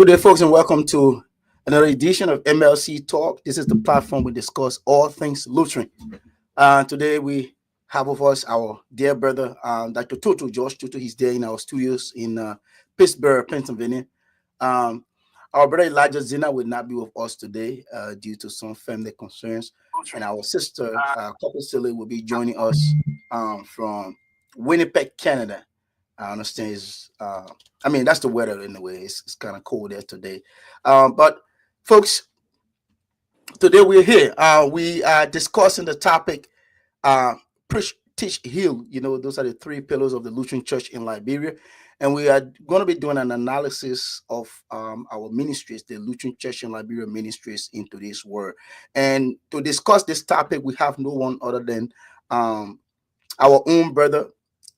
Good day, folks, and welcome to another edition of MLC Talk. This is the platform we discuss all things Lutheran. Today we have with us our dear brother, Dr. Josh Tutu. He's there in our studios in Pittsburgh, Pennsylvania. Our brother Elijah Zina will not be with us today due to some family concerns. And our sister, Couple Silly, will be joining us from Winnipeg, Canada. I understand that's the weather in the way. It's kind of cold there today. But folks, today we're here. We are discussing the topic, preach, teach, heal. Those are the three pillars of the Lutheran Church in Liberia. And we are going to be doing an analysis of our ministries, the Lutheran Church in Liberia ministries in today's world. And to discuss this topic, we have no one other than our own brother,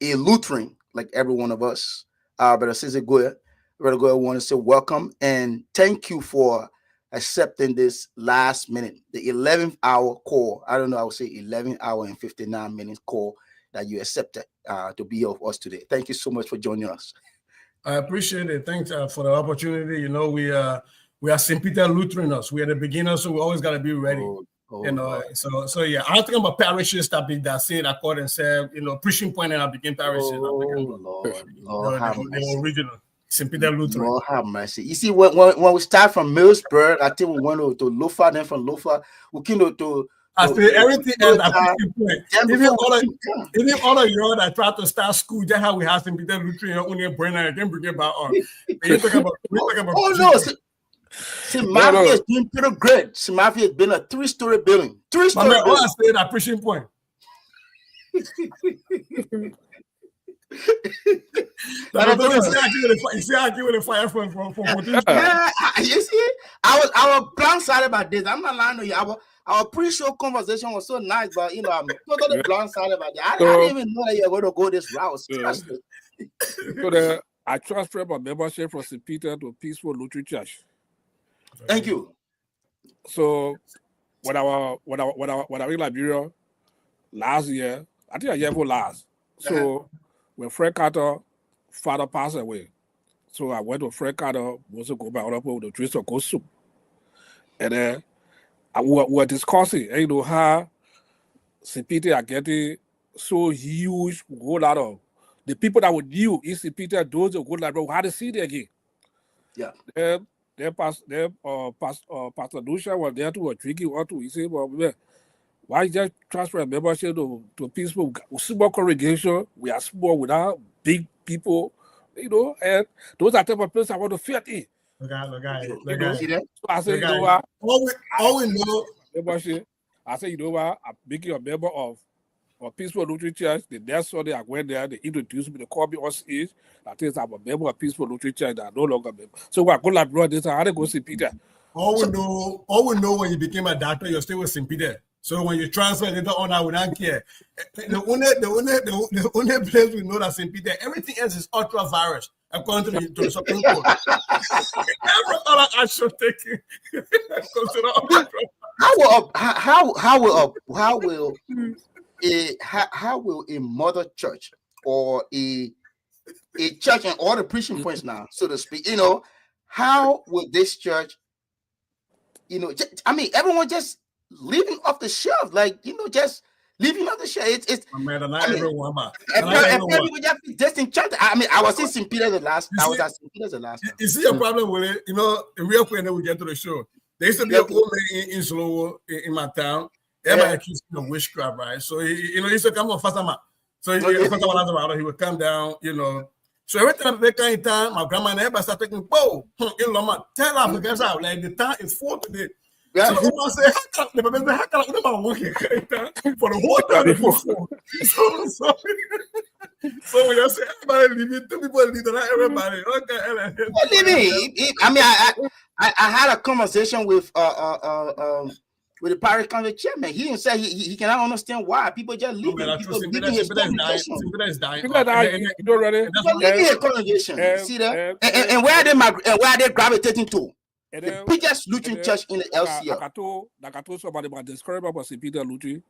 a Lutheran, like every one of us, Brother Sizi Goyah. Brother Goyah, I want to say welcome and thank you for accepting this last minute, the 11th hour call. I don't know, I would say 11 hour and 59 minutes call that you accepted to be here with us today. Thank you so much for joining us. I appreciate it. Thanks for the opportunity. We are St. Peter Lutherans. We are the beginners, so we always got to be ready. So yeah, I don't think about parishes that say it according to preaching point and I begin parishes. Lord the original St. Peter Lutheran. Lord have mercy. You see, when we start from Millsburg, I think we went to Lofa, then from Lofa, we came to I say everything else at preaching point. Even all of y'all that try to start school, just how we have St. Peter Lutheran, only brain and then bring about on. You talk about See, Mafia has been pretty great. See, Mafia has been a three-story building. Three-story building. All I said at preaching point. You see, I give it a fire from yeah, you see, I was blindsided by this. I'm not lying to you. Our pre-show conversation was so nice, but I'm totally blindsided by that. I didn't even know that you were going to go this route. So I transferred my membership from St. Peter to Peaceful Lutheran Church. Thank you. So when I was in Liberia last year, I think a year before last. So when Fred Carter father passed away, so I went to Fred Carter, also go back up with the dress of goat soup. And then we were discussing, how St. Peter are getting so huge, whole lot of the people that were new in St. Peter, those who go to Liberia, had to see them again. Yeah. Pastor Lucia was there to drinking water. He said, well, why just transfer a membership to peaceful small congregation? We are small without big people, and those are the type of places I want to fit in. Look See that? So I said, what? All we know. Membership. I said, what? I'm making a member of Peaceful Lutheran Church. The next Sunday I went there, they introduced me, they called me on stage. I think I'm a member of Peaceful Lutheran Church that I no longer member. So when I go like brother, this I had to go see Peter. All we know when you became a doctor, you're still with St. Peter. So when you transfer later on, I would not care. The only place we know that St. Peter, everything else is ultra virus, according to the Supreme Court. Every other action taken how will a mother church or a church and all the preaching points now, so to speak, how will this church, everyone just leaving off the shelf, just leaving off the shelf. Everyone. People just be disenchanted. I was in St. Peter the last. I was at St. Peter the last time. You see a problem with it, real quick, and then we get to the show. There used to be an old lady in Slowo in my town. Everybody accused him of witchcraft, right? So he used to come on first time. So he would come down, So every time they come in town, my grandma and everybody start taking, tell her because like the town is full today. Yeah. So I say, how can I work for the whole time? So when you say everybody leaving, two people leaving, not everybody. Okay. I had a conversation with the parish council chairman. He said he cannot understand why people just leave. People leaving his congregation. Leaving his congregation. See that? And where are they gravitating to? The biggest Lutheran church in the LCL. Like I told somebody about the story about St. Peter Lutheran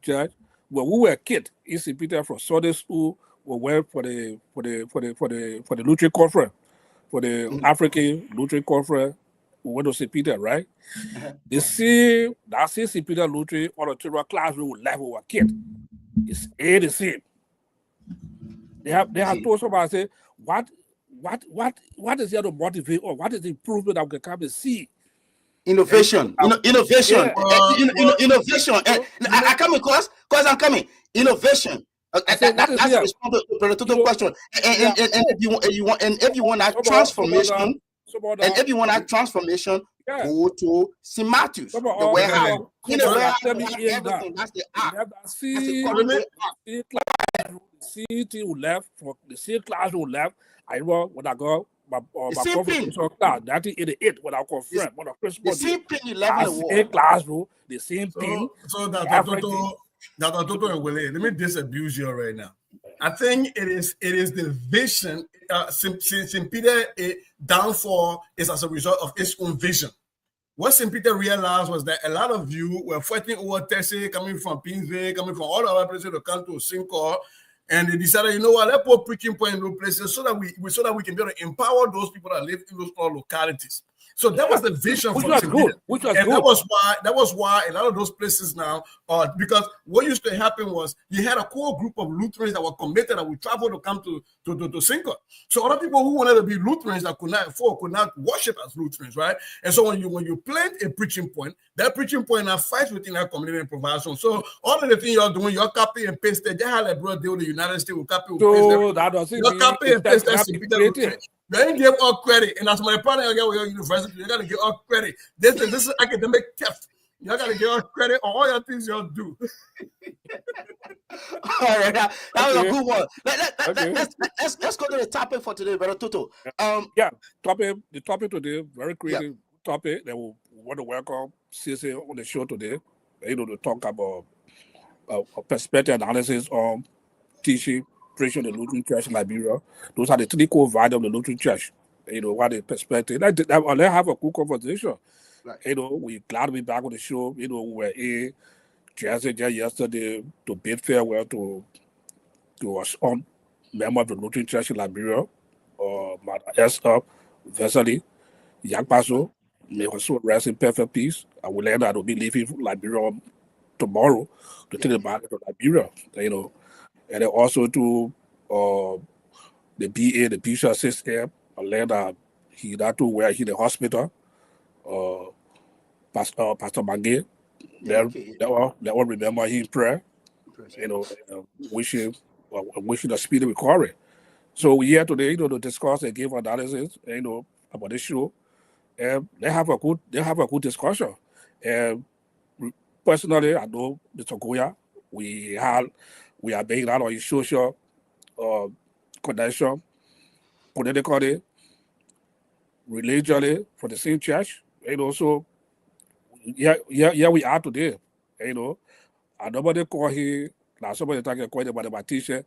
Church. When we were kids in St. Peter from Sunday school, we went for the Lutheran conference. for the African Lutheran Conference. We went to St. Peter, right? They see that St. Peter Lutheran auditorium classroom level with a kid. It's the same. They have told somebody, say, what is there to motivate, or what is the improvement that we can come and see? Innovation. Innovation. Innovation. I come across because I'm coming. Innovation. That's the response to the total question. And if you want that transformation, go to St. Matthew's, the warehouse. In the warehouse, everything. That's the app. CT who left for the same class who left. I know when I go my professor class 1988 when I confirmed when I first the same thing you left in the same classroom, the same thing. So Dr. Toto and Willie, let me disabuse you right now. I think it is the vision. St. Peter downfall is as a result of its own vision. What St. Peter realized was that a lot of you were fighting over Tessie, coming from Pinsville, coming from all the other places to come to Sincor, and they decided, you know what, let's put preaching point in those places so that we can be able to empower those people that live in those localities. So that was the vision for St. Peter. That was why a lot of those places now are, because what used to happen was you had a core group of Lutherans that were committed that would travel to come to Sincor. So other people who wanted to be Lutherans that could not worship as Lutherans, right? And so when you plant a preaching point, that preaching point now fights within that community and provides. So all of the things you're doing, you're copy and paste it. They had a brother deal the United States will copy and paste it. You're copy and paste that St. Peter Lutheran. You ain't give all credit, and that's my partner. You get with your university. You gotta give all credit. This is academic theft. You gotta give all credit on all your things you do. All right, that was a good one. Let's go to the topic for today, Brother Toto. The topic today, very creative topic that we want to welcome Sizi on the show today. To talk about a perspective analysis on teaching. Preaching the Lutheran Church in Liberia. Those are the three core values of the Lutheran Church. What the perspective. Let's have a cool conversation. Right. We're glad to be back on the show. We were in Jersey just yesterday to bid farewell to a member of the Lutheran Church in Liberia, Esther Vesely, young pastor. May her soul rest in perfect peace. I will learn that will be leaving Liberia tomorrow to take the back to Liberia. And then also to the BA, the Bishop system, I learned that he that too where he in the hospital. Pastor Mange, they all remember him in prayer. Wishing a speedy recovery. So we're here today, to discuss and give analysis, about this show. And they have a good discussion. And personally, I know Mr. Goyah, we are being out on his social connection, politically, religiously, for the same church. So we are today. I nobody call here. Now somebody talking about my teacher,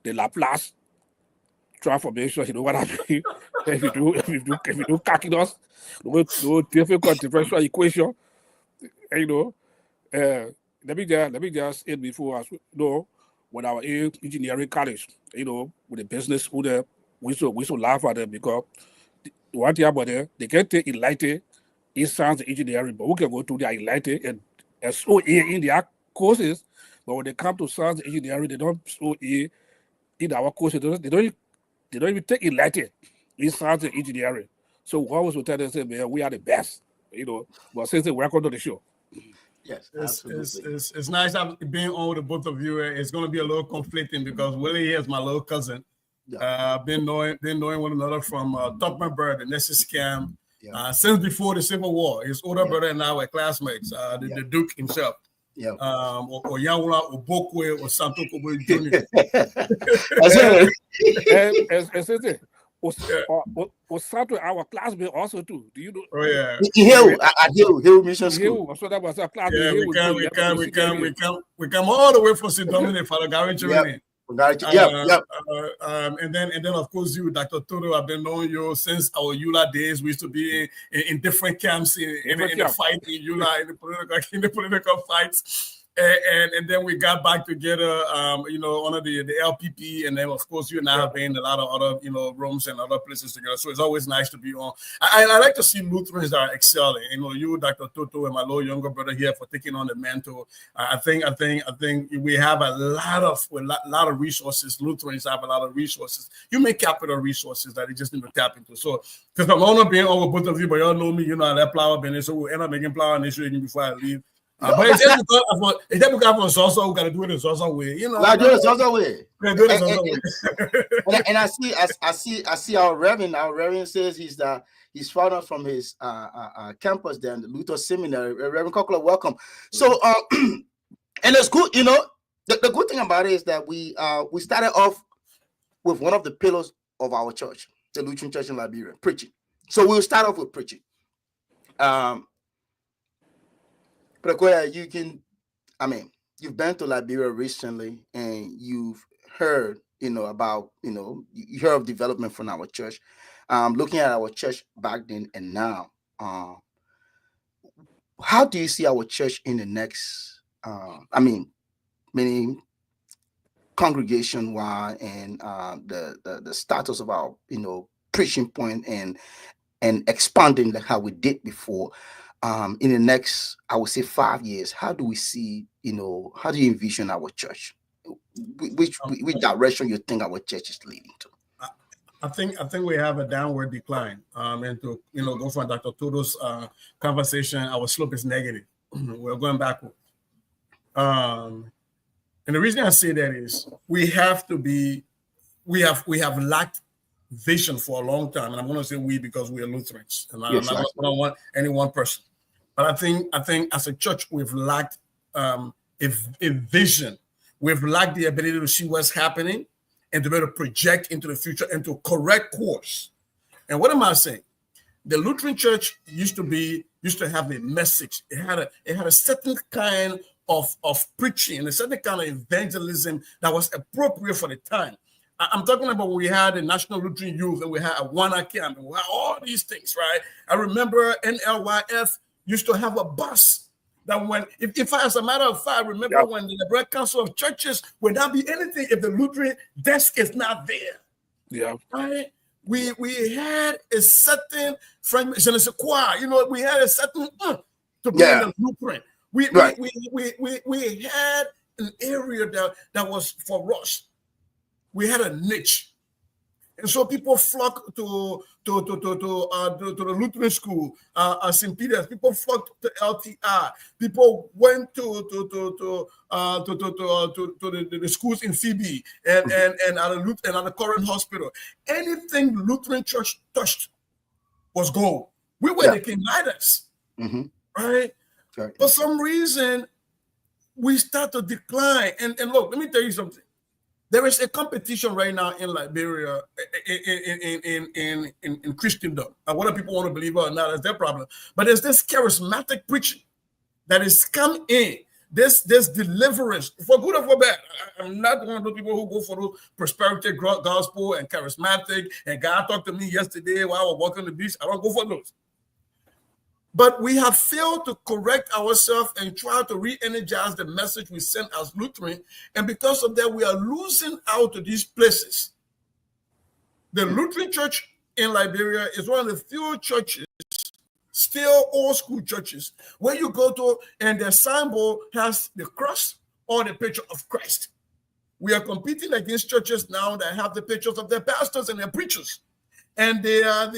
the Laplace transformation. You know what I mean? if you do calculus, no difficult differential equation. Let me just end before us. When I was in engineering college, with the business school there, we so laugh at them because one thing about them, they can take enlightened in science and engineering, but we can go to their enlightened and so in their courses. But when they come to science and engineering, they don't so in our courses. They don't even take enlightened in science and engineering. So we always will tell them, say, man, we are the best. But since they welcome to the show. Yes, it's nice being on with the both of you. It's going to be a little conflicting because Willie here is my little cousin. Been knowing one another from Topman Bird, the Nessus Scam, since before the Civil War. His older brother and I were classmates. The Duke himself. Or Yawula Obokwe or Santo Kobe Jr. Was Santo our classmate also too? Do you know? Oh yeah. Hill Mission School. So that was our class. Yeah, we come all the way from St. Dominic, Father Gary Germany. And then of course you, Dr. Toto, I've been knowing you since our EULA days. We used to be in different camps in the fight in EULA in the political fights. And then we got back together, you know, under the LPP, and then of course you and I have been in a lot of other, you know, rooms and other places together. So it's always nice to be on. I like to see Lutherans that are excelling. You know, you, Dr. Toto, and my little younger brother here for taking on the mantle. I think we have a lot of resources. Lutherans have a lot of resources. Human capital resources that they just need to tap into. So because I'm not being over both of you, but y'all know me, you know, that flower business. So we'll end up making flower initially before I leave. But it's just because of Zozo, we got to do it in Zozo way, you know. Like do it Zozo way. Do it in Zozo way. And I see our Reverend. Our Reverend says he's found out from his campus there in the Luther Seminary. Reverend Kokla, welcome. So and it's good, you know. The good thing about it is that we started off with one of the pillars of our church, the Lutheran Church in Liberia, preaching. So we'll start off with preaching. But Goyah, you've been to Liberia recently and you've heard, you know, about, you know, you heard of development from our church. Looking at our church back then and now, how do you see our church in the next, meaning congregation-wide and the status of our, you know, preaching point and expanding like how we did before? In the next, I would say 5 years, how do we see, you know, how do you envision our church? Which direction you think our church is leading to? I think we have a downward decline. And to, you know, go from Dr. Toto's conversation, our slope is negative. We're going backward. And the reason I say that is we have lacked vision for a long time. And I'm going to say we because we are Lutherans. And I don't want any one person. But I think as a church, we've lacked a vision. We've lacked the ability to see what's happening and to be able to project into the future and to correct course. And what am I saying? The Lutheran Church used to have a message. It had a certain kind of preaching and a certain kind of evangelism that was appropriate for the time. I'm talking about when we had the National Lutheran Youth and we had a Wana camp and we had all these things, right? I remember NLYF used to have a bus that when, if I, as a matter of fact, I remember when the Hebraic Council of Churches would not be anything if the Lutheran desk is not there. Yeah. Right? We had a certain frame, you know, we had a certain to be in the blueprint. We had an area that was for us. We had a niche, and so people flocked to the Lutheran school, St. Peter's. People flocked to LTI. People went to the schools in Phoebe and at the Current Hospital. Anything Lutheran Church touched was gold. We were the King Midas, right? For some reason, we start to decline. And look, let me tell you something. There is a competition right now in Liberia in Christendom. And whether people want to believe it or not, that's their problem. But there's this charismatic preaching that is come in. This deliverance, for good or for bad. I'm not one of those people who go for those prosperity gospel and charismatic. And God talked to me yesterday while I was walking the beach. I don't go for those. But we have failed to correct ourselves and try to re-energize the message we sent as Lutheran. And because of that, we are losing out to these places. The Lutheran Church in Liberia is one of the few churches, still old school churches, where you go to and their symbol has the cross or the picture of Christ. We are competing against churches now that have the pictures of their pastors and their preachers. And they are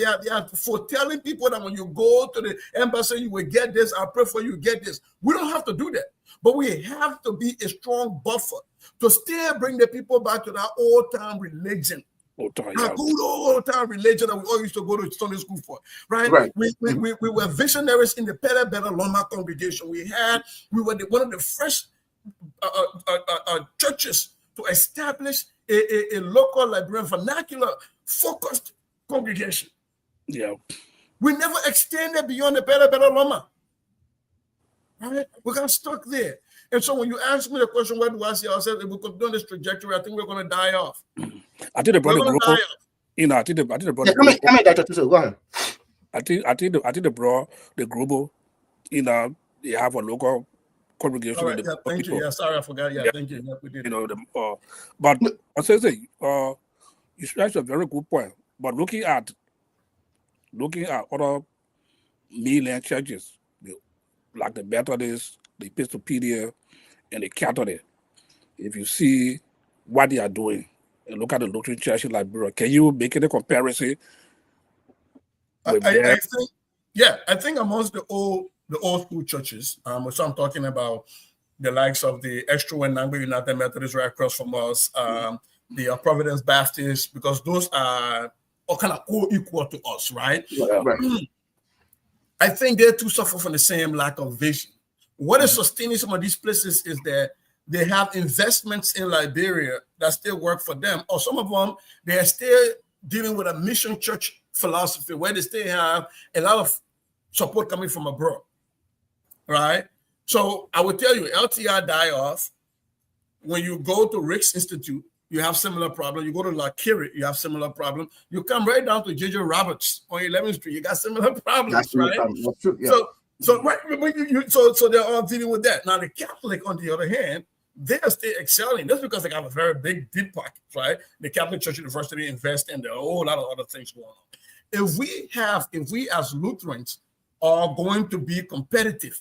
foretelling people that when you go to the embassy, you will get this. I pray for you, get this. We don't have to do that. But we have to be a strong buffer to still bring the people back to that old-time religion. Good old-time religion that we all used to go to Sunday school for, right? We were visionaries in the Better Loma congregation. We were one of the first churches to establish a local Liberian vernacular focused congregation. Yeah. We never extended beyond the Better Loma. Right? We got stuck there. And so when you ask me the question, where do I see ourselves? If we continue on this trajectory, I think we're going to die off. I think the brother group. You know, I think the brother. Come here, Dr. Tuso, go ahead. I think the global, you know, they have a local congregation. All right, yeah, thank people. you. Yeah, sorry, I forgot. Yeah, thank you. Yeah, we did. You know, but I say, that's a very good point. But looking at other mainland churches, like the Methodist, the Episcopalian, and the Catholic, if you see what they are doing, and look at the Lutheran Church in Liberia, can you make any comparison with I them? think, yeah, I think amongst the old school churches, so I'm talking about the likes of the Extra Wenangbe United Methodist right across from us, the Providence Baptist, because those are all kind of co-equal to us, right? Right. I think they too suffer from the same lack of vision. What is sustaining some of these places is that they have investments in Liberia that still work for them, or some of them, they are still dealing with a mission church philosophy where they still have a lot of support coming from abroad, right? So I would tell you, LTR die off. When you go to Rick's Institute, you have similar problem. You go to La Curie, you have similar problem. You come right down to J.J. Roberts on 11th Street, you got similar problems, right? That's true. Yeah. So right, so they're all dealing with that. Now the Catholic, on the other hand, they are still excelling. That's because they got a very big deep pocket, right? The Catholic Church University invest in a whole lot of other things going on. If we as Lutherans are going to be competitive,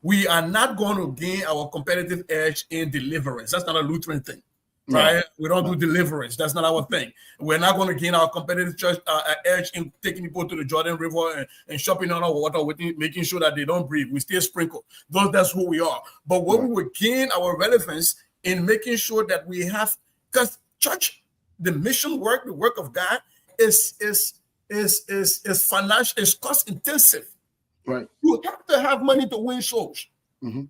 we are not going to gain our competitive edge in deliverance. That's not a Lutheran thing, right? No. We don't do deliverance. That's not our thing. We're not going to gain our competitive church edge in taking people to the Jordan River and shopping on our water, making sure that they don't breathe. We still sprinkle. That's who we are. But what we will gain our relevance in making sure that we have, because church, the mission work, the work of God is financial, is cost intensive. Right. You have to have money to win souls. Mm-hmm.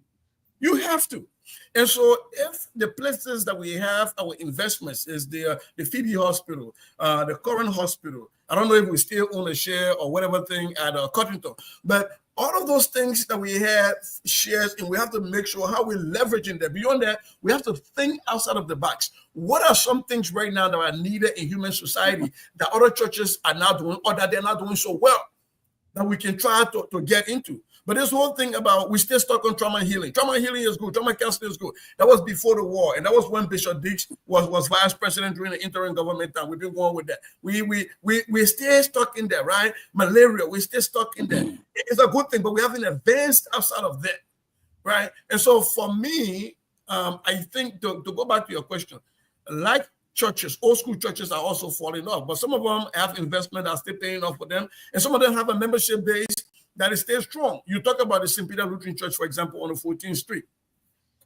You have to. And so if the places that we have our investments is the Phoebe Hospital, the Current Hospital, I don't know if we still own a share or whatever thing at Cottington, but all of those things that we have shares, and we have to make sure how we're leveraging that. Beyond that, we have to think outside of the box. What are some things right now that are needed in human society that other churches are not doing or that they're not doing so well that we can try to get into? But this whole thing about we still stuck on trauma healing. Trauma healing is good. Trauma counseling is good. That was before the war, and that was when Bishop Dix was vice president during the interim government time. We've been going with that. We're still stuck in there, right? Malaria, we're still stuck in there. It's a good thing, but we haven't advanced outside of that, right? And so for me, I think to go back to your question, like churches, old school churches are also falling off, but some of them have investment that are still paying off for them, and some of them have a membership base that is still strong. You talk about the St. Peter Lutheran Church, for example, on the 14th Street.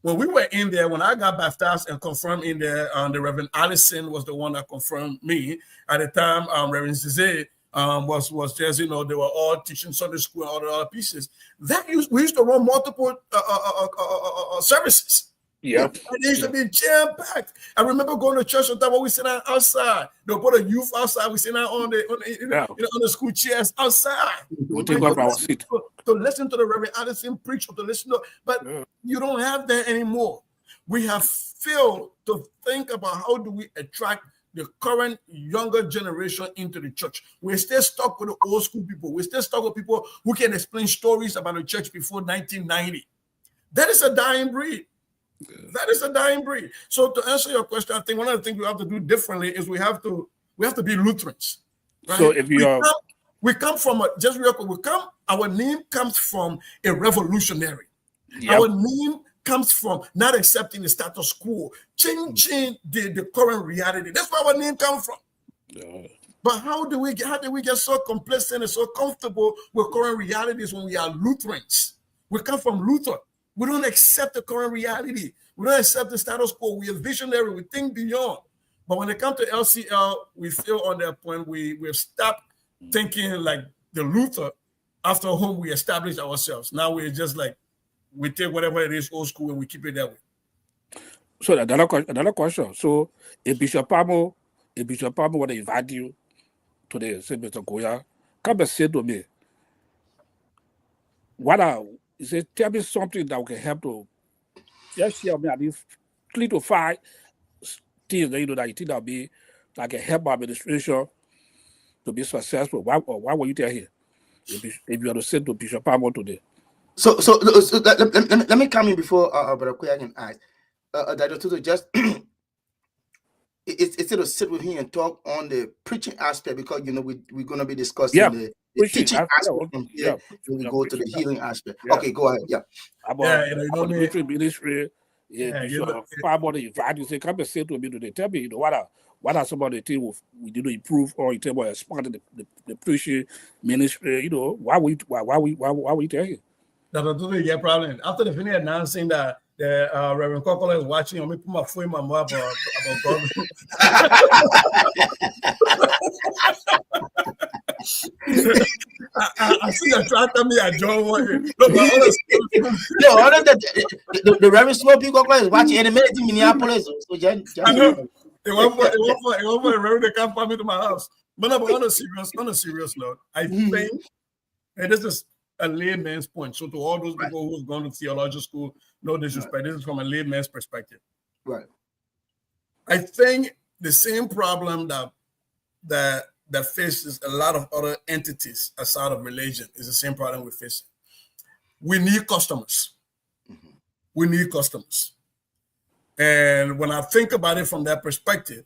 When we were in there, when I got baptized and confirmed in there, the Reverend Allison was the one that confirmed me. At the time, Reverend Sizi was just, they were all teaching Sunday school and all the other pieces. We used to run multiple services. Yeah. And it used to be jam-packed. I remember going to church sometimes when we sit down outside. They'll put a youth outside. We sit down on the school chairs outside. We'll take off our seat. To listen to the Reverend Addison preach or to listen to, but you don't have that anymore. We have failed to think about how do we attract the current younger generation into the church. We're still stuck with the old school people. We're still stuck with people who can explain stories about the church before 1990. That is a dying breed. That is a dying breed. So to answer your question, I think one of the things we have to do differently is we have to be Lutherans. Right? So if we come from just real quick, our name comes from a revolutionary. Yep. Our name comes from not accepting the status quo, changing the current reality. That's where our name comes from. But how do we get so complacent and so comfortable with current realities when we are Lutherans? We come from Luther. We don't accept the current reality. We don't accept the status quo. We are visionary. We think beyond. But when it comes to LCL, we feel on that point we've stopped thinking like the Luther after whom we established ourselves. Now we're just like, we take whatever it is old school and we keep it that way. So another question. So if Bishop Pamo want to invite you today, say Mr. Goyah, come and say to me, he said, tell me something that can help to just share me at least 3 to 5 things that you think that'll be that can help our administration to be successful. Why will you tell here? If you are to say to Bishop Palmer today? So let me come in before Brother Goyah can ask. Dr. Tutu, just it's to sit with him and talk on the preaching aspect, because we're going to be discussing the Preaching. teaching aspect from here. When we go to the healing aspect. Okay, go ahead. Yeah. About you the know me. military ministry. Yeah, Bishop Firebody invite you say, come and say to me today. Tell me, what are some of the things we did to improve or in terms of expanding the preaching ministry? Why we tell you? Dr. Tutu, you get problem. After the finish announcing that the Reverend Kokola is watching, I'm going to put my foot in my mouth about God. I see you trying to tell me I don't want it. No, but honestly, the Reverend Small People is watching in Minneapolis. So just I know. It won't for the Reverend to come me to my house. But no, but on a serious note, I think, and this is a layman's point. So to all those people who's gone to theological school, no disrespect. This is from a layman's perspective. Right. I think the same problem that faces a lot of other entities outside of religion is the same problem we face. We need customers. We need customers. And when I think about it from that perspective,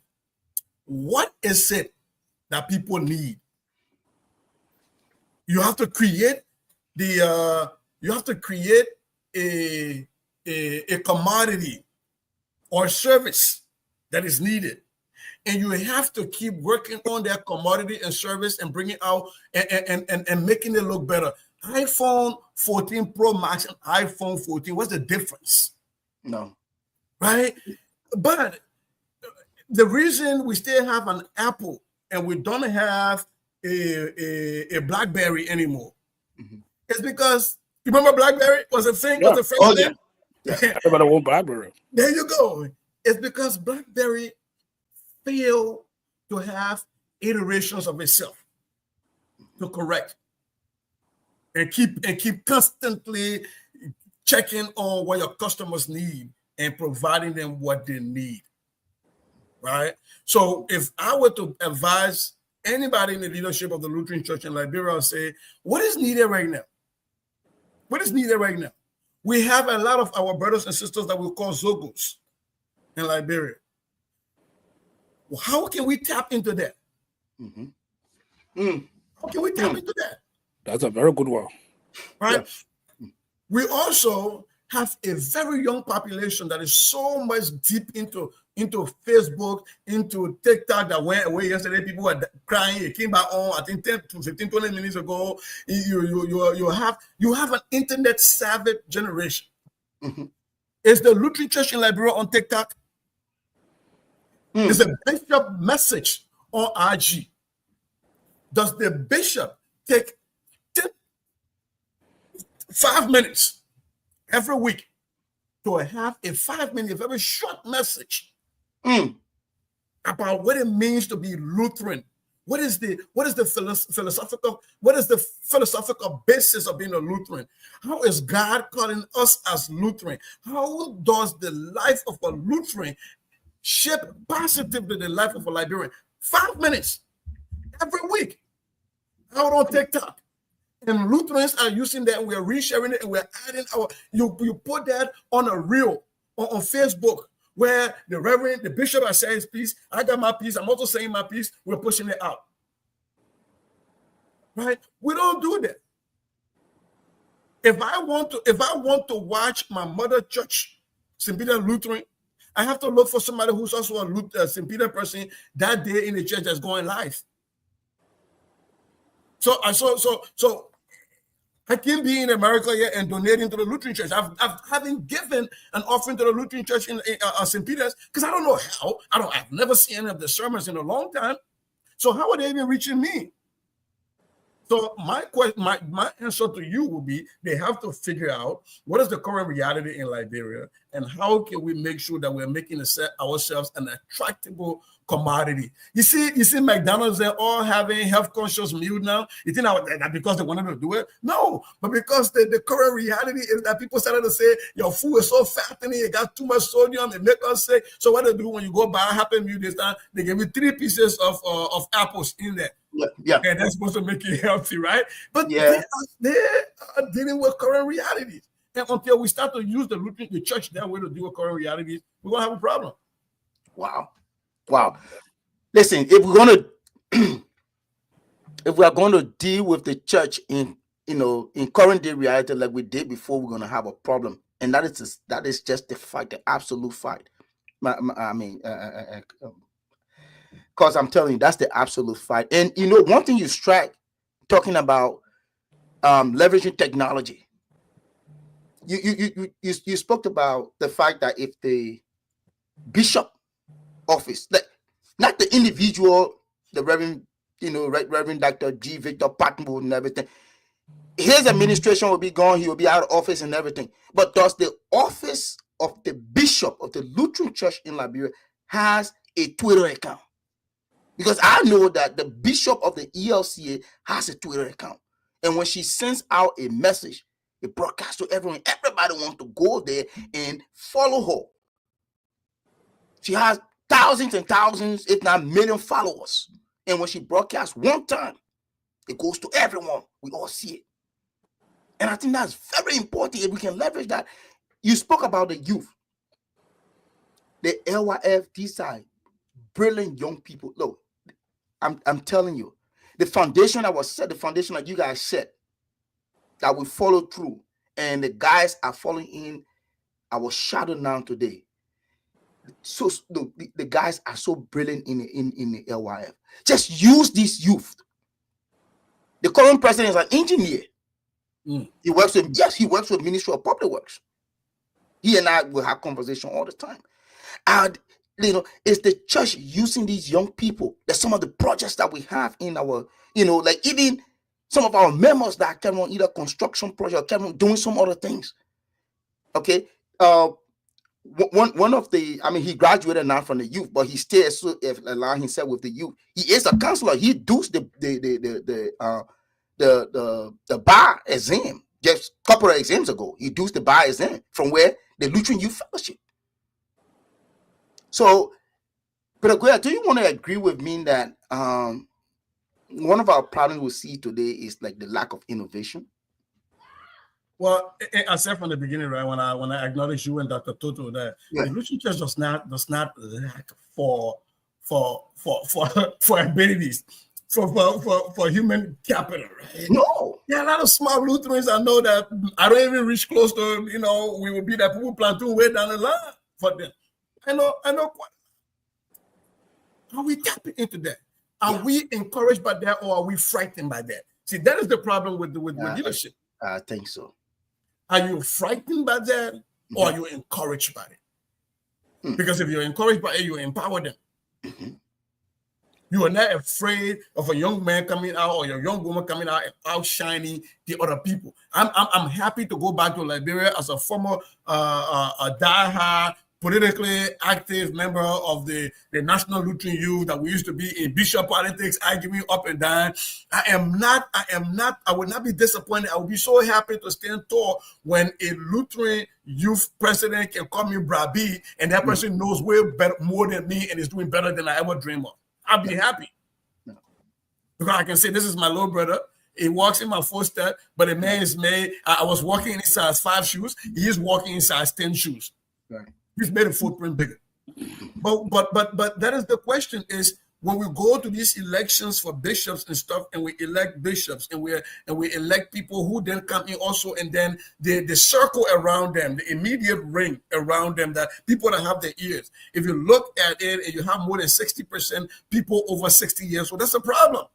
what is it that people need? You have to create a commodity or service that is needed. And you have to keep working on that commodity and service and bring it out and making it look better. iPhone 14 Pro Max and iPhone 14, what's the difference? No. Right? But the reason we still have an Apple and we don't have a BlackBerry anymore is because, you remember BlackBerry was a thing? Yeah. Was the first thing? Yeah. Everybody want BlackBerry. There you go. It's because BlackBerry failed to have iterations of itself to correct and keep constantly checking on what your customers need and providing them what they need. Right? So if I were to advise anybody in the leadership of the Lutheran Church in Liberia, I'll say, what is needed right now? What is needed right now? We have a lot of our brothers and sisters that we call Zogos in Liberia. Well, how can we tap into that? How can we tap into that? That's a very good one. Right? Yeah. We also have a very young population that is so much deep into Facebook, into TikTok that went away yesterday. People were crying. It came back on, I think 10 to 15, 20 minutes ago. You have an internet savvy generation. Is the Lutheran Church in Liberia on TikTok? Is the bishop message on IG? Does the bishop take 5 minutes every week to have a 5-minute, very short message about what it means to be Lutheran? What is the philosophical basis of being a Lutheran? How is God calling us as Lutheran? How does the life of a Lutheran shape positively the life of a Liberian? 5 minutes every week out on TikTok. And Lutherans are using that, and we're resharing it, and we're adding you put that on a reel on Facebook where the bishop has said his piece, I got my piece, I'm also saying my piece, we're pushing it out. Right? We don't do that. If I want to watch my mother church, St. Peter Lutheran, I have to look for somebody who's also a St. Peter person that day in the church that's going live. So I can be in America here and donating to the Lutheran Church. I haven't given an offering to the Lutheran Church in St. Peter's because I don't know how. I've never seen any of the sermons in a long time. So how are they even reaching me? So my answer to you will be, they have to figure out what is the current reality in Liberia and how can we make sure that we're making ourselves an attractable commodity. You see McDonald's, they're all having health conscious meal now. You think that because they wanted to do it? No, but because the current reality is that people started to say your food is so fattening, it got too much sodium, it make us sick. So what they do when you go buy a Happy Meal this time, they give you 3 pieces of apples in there. Yeah. And that's supposed to make you healthy, right? But Yeah. they are dealing with current realities. And until we start to use the church that way to deal with current realities, we're gonna have a problem. Wow. Listen, if we are going to deal with the church in current day reality like we did before, we're going to have a problem, and that is just the fact, the absolute fact. Because I'm telling you, that's the absolute fact. And one thing you strike talking about leveraging technology. You spoke about the fact that if the bishop office, like not the individual, the Reverend Dr. G. Victor Patmore and everything, his administration will be gone, he will be out of office and everything. But does the office of the bishop of the Lutheran Church in Liberia has a Twitter account? Because I know that the bishop of the ELCA has a Twitter account. And when she sends out a message, it broadcasts to everyone. Everybody wants to go there and follow her. She has thousands and thousands, if not million followers. And when she broadcasts one time, it goes to everyone. We all see it. And I think that's very important if we can leverage that. You spoke about the youth. The LYF, these are brilliant young people. Look, I'm telling you, the foundation that was set, the foundation that you guys set, that we follow through, and the guys are following in our shadow now today. So the guys are so brilliant in the LYF. Just use this youth. The current president is an engineer. He works with Ministry of Public Works. He and I will have conversation all the time. And it's the church using these young people. There's some of the projects that we have in our, like even some of our members that came on either construction project, came on doing some other things. Okay. One of the, he graduated now from the youth, but he still allowing himself with the youth. He is a counselor. He does the bar exam just a couple of exams ago. He does the bar exam from where the Lutheran Youth Fellowship. So, Brother Goyah, do you want to agree with me that one of our problems we see today is like the lack of innovation? Well, I said from the beginning, right, when I acknowledge you and Dr. Toto, that the Lutheran Church does not lack for abilities, for human capital, right? No. There are a lot of smart Lutherans I know that I don't even reach close to, we will be that people platoon way down the line for them. I know quite. Are we tapping into that? Are we encouraged by that, or are we frightened by that? See, that is the problem with leadership. I think so. Are you frightened by that, or are you encouraged by it? Because if you're encouraged by it, you empower them. You are not afraid of a young man coming out or a young woman coming out and outshining the other people. I'm happy to go back to Liberia as a former a diehard, politically active member of the National Lutheran Youth that we used to be in bishop politics, arguing up and down. I would not be disappointed. I would be so happy to stand tall when a Lutheran youth president can call me Brabi and that person knows way better, more than me, and is doing better than I ever dreamed of. I'll be happy. Because I can say, this is my little brother. He walks in my footstep, but a man is made. I was walking in size 5 shoes. He is walking in size 10 shoes. Right. He's made a footprint bigger. But that is the question, is when we go to these elections for bishops and stuff, and we elect bishops, and we elect people who then come in also, and then the circle around them, the immediate ring around them, that people that have their ears. If you look at it and you have more than 60% people over 60 years, so that's a problem.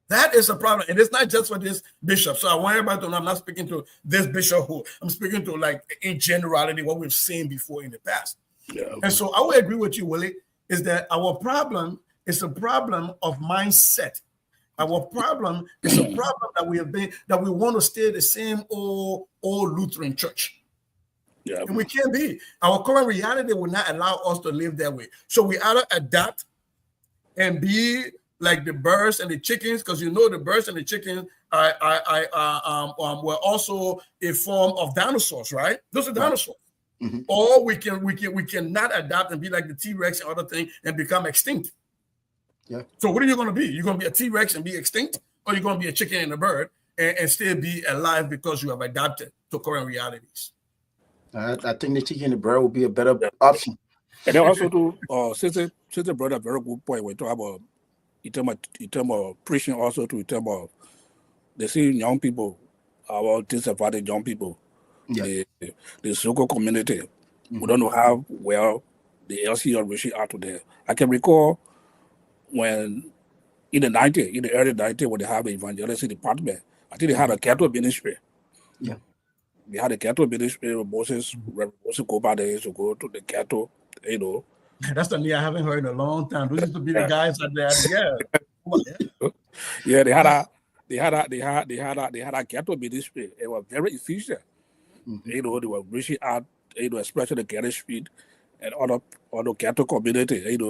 That is a problem. And it's not just for this bishop. So I want everybody to know I'm not speaking to this bishop who I'm speaking to, like, in generality, what we've seen before in the past. Yeah. And so I would agree with you, Willie, is that our problem is a problem of mindset. Our problem is a problem that we want to stay the same old Lutheran church. Yeah. And we can't be. Our current reality will not allow us to live that way. So we either adapt and be like the birds and the chickens, because the birds and the chickens were also a form of dinosaurs, right? Those are dinosaurs. Mm-hmm. Or we cannot adapt and be like the T-Rex and other things and become extinct. Yeah. So what are you going to be? You're going to be a T-Rex and be extinct, or you're going to be a chicken and a bird and still be alive because you have adapted to current realities? I think the chicken and the bird would be a better option. And then also to sister brought a very good point. We talk about in terms of preaching, also in terms of they see young people, our disadvantaged young people, the local community. Mm-hmm. We don't know how well the LCL reaching out to them. I can recall when in the early 90s, when they have an evangelistic department, I think they had a cattle ministry. Yeah. They had a cattle ministry. Moses go by there to go to the cattle, That's the me I haven't heard in a long time. Those used to be the guys out there. Yeah, they had a cattle ministry. It was very efficient. Mm-hmm. They were reaching out, especially the cattle street and other cattle community, and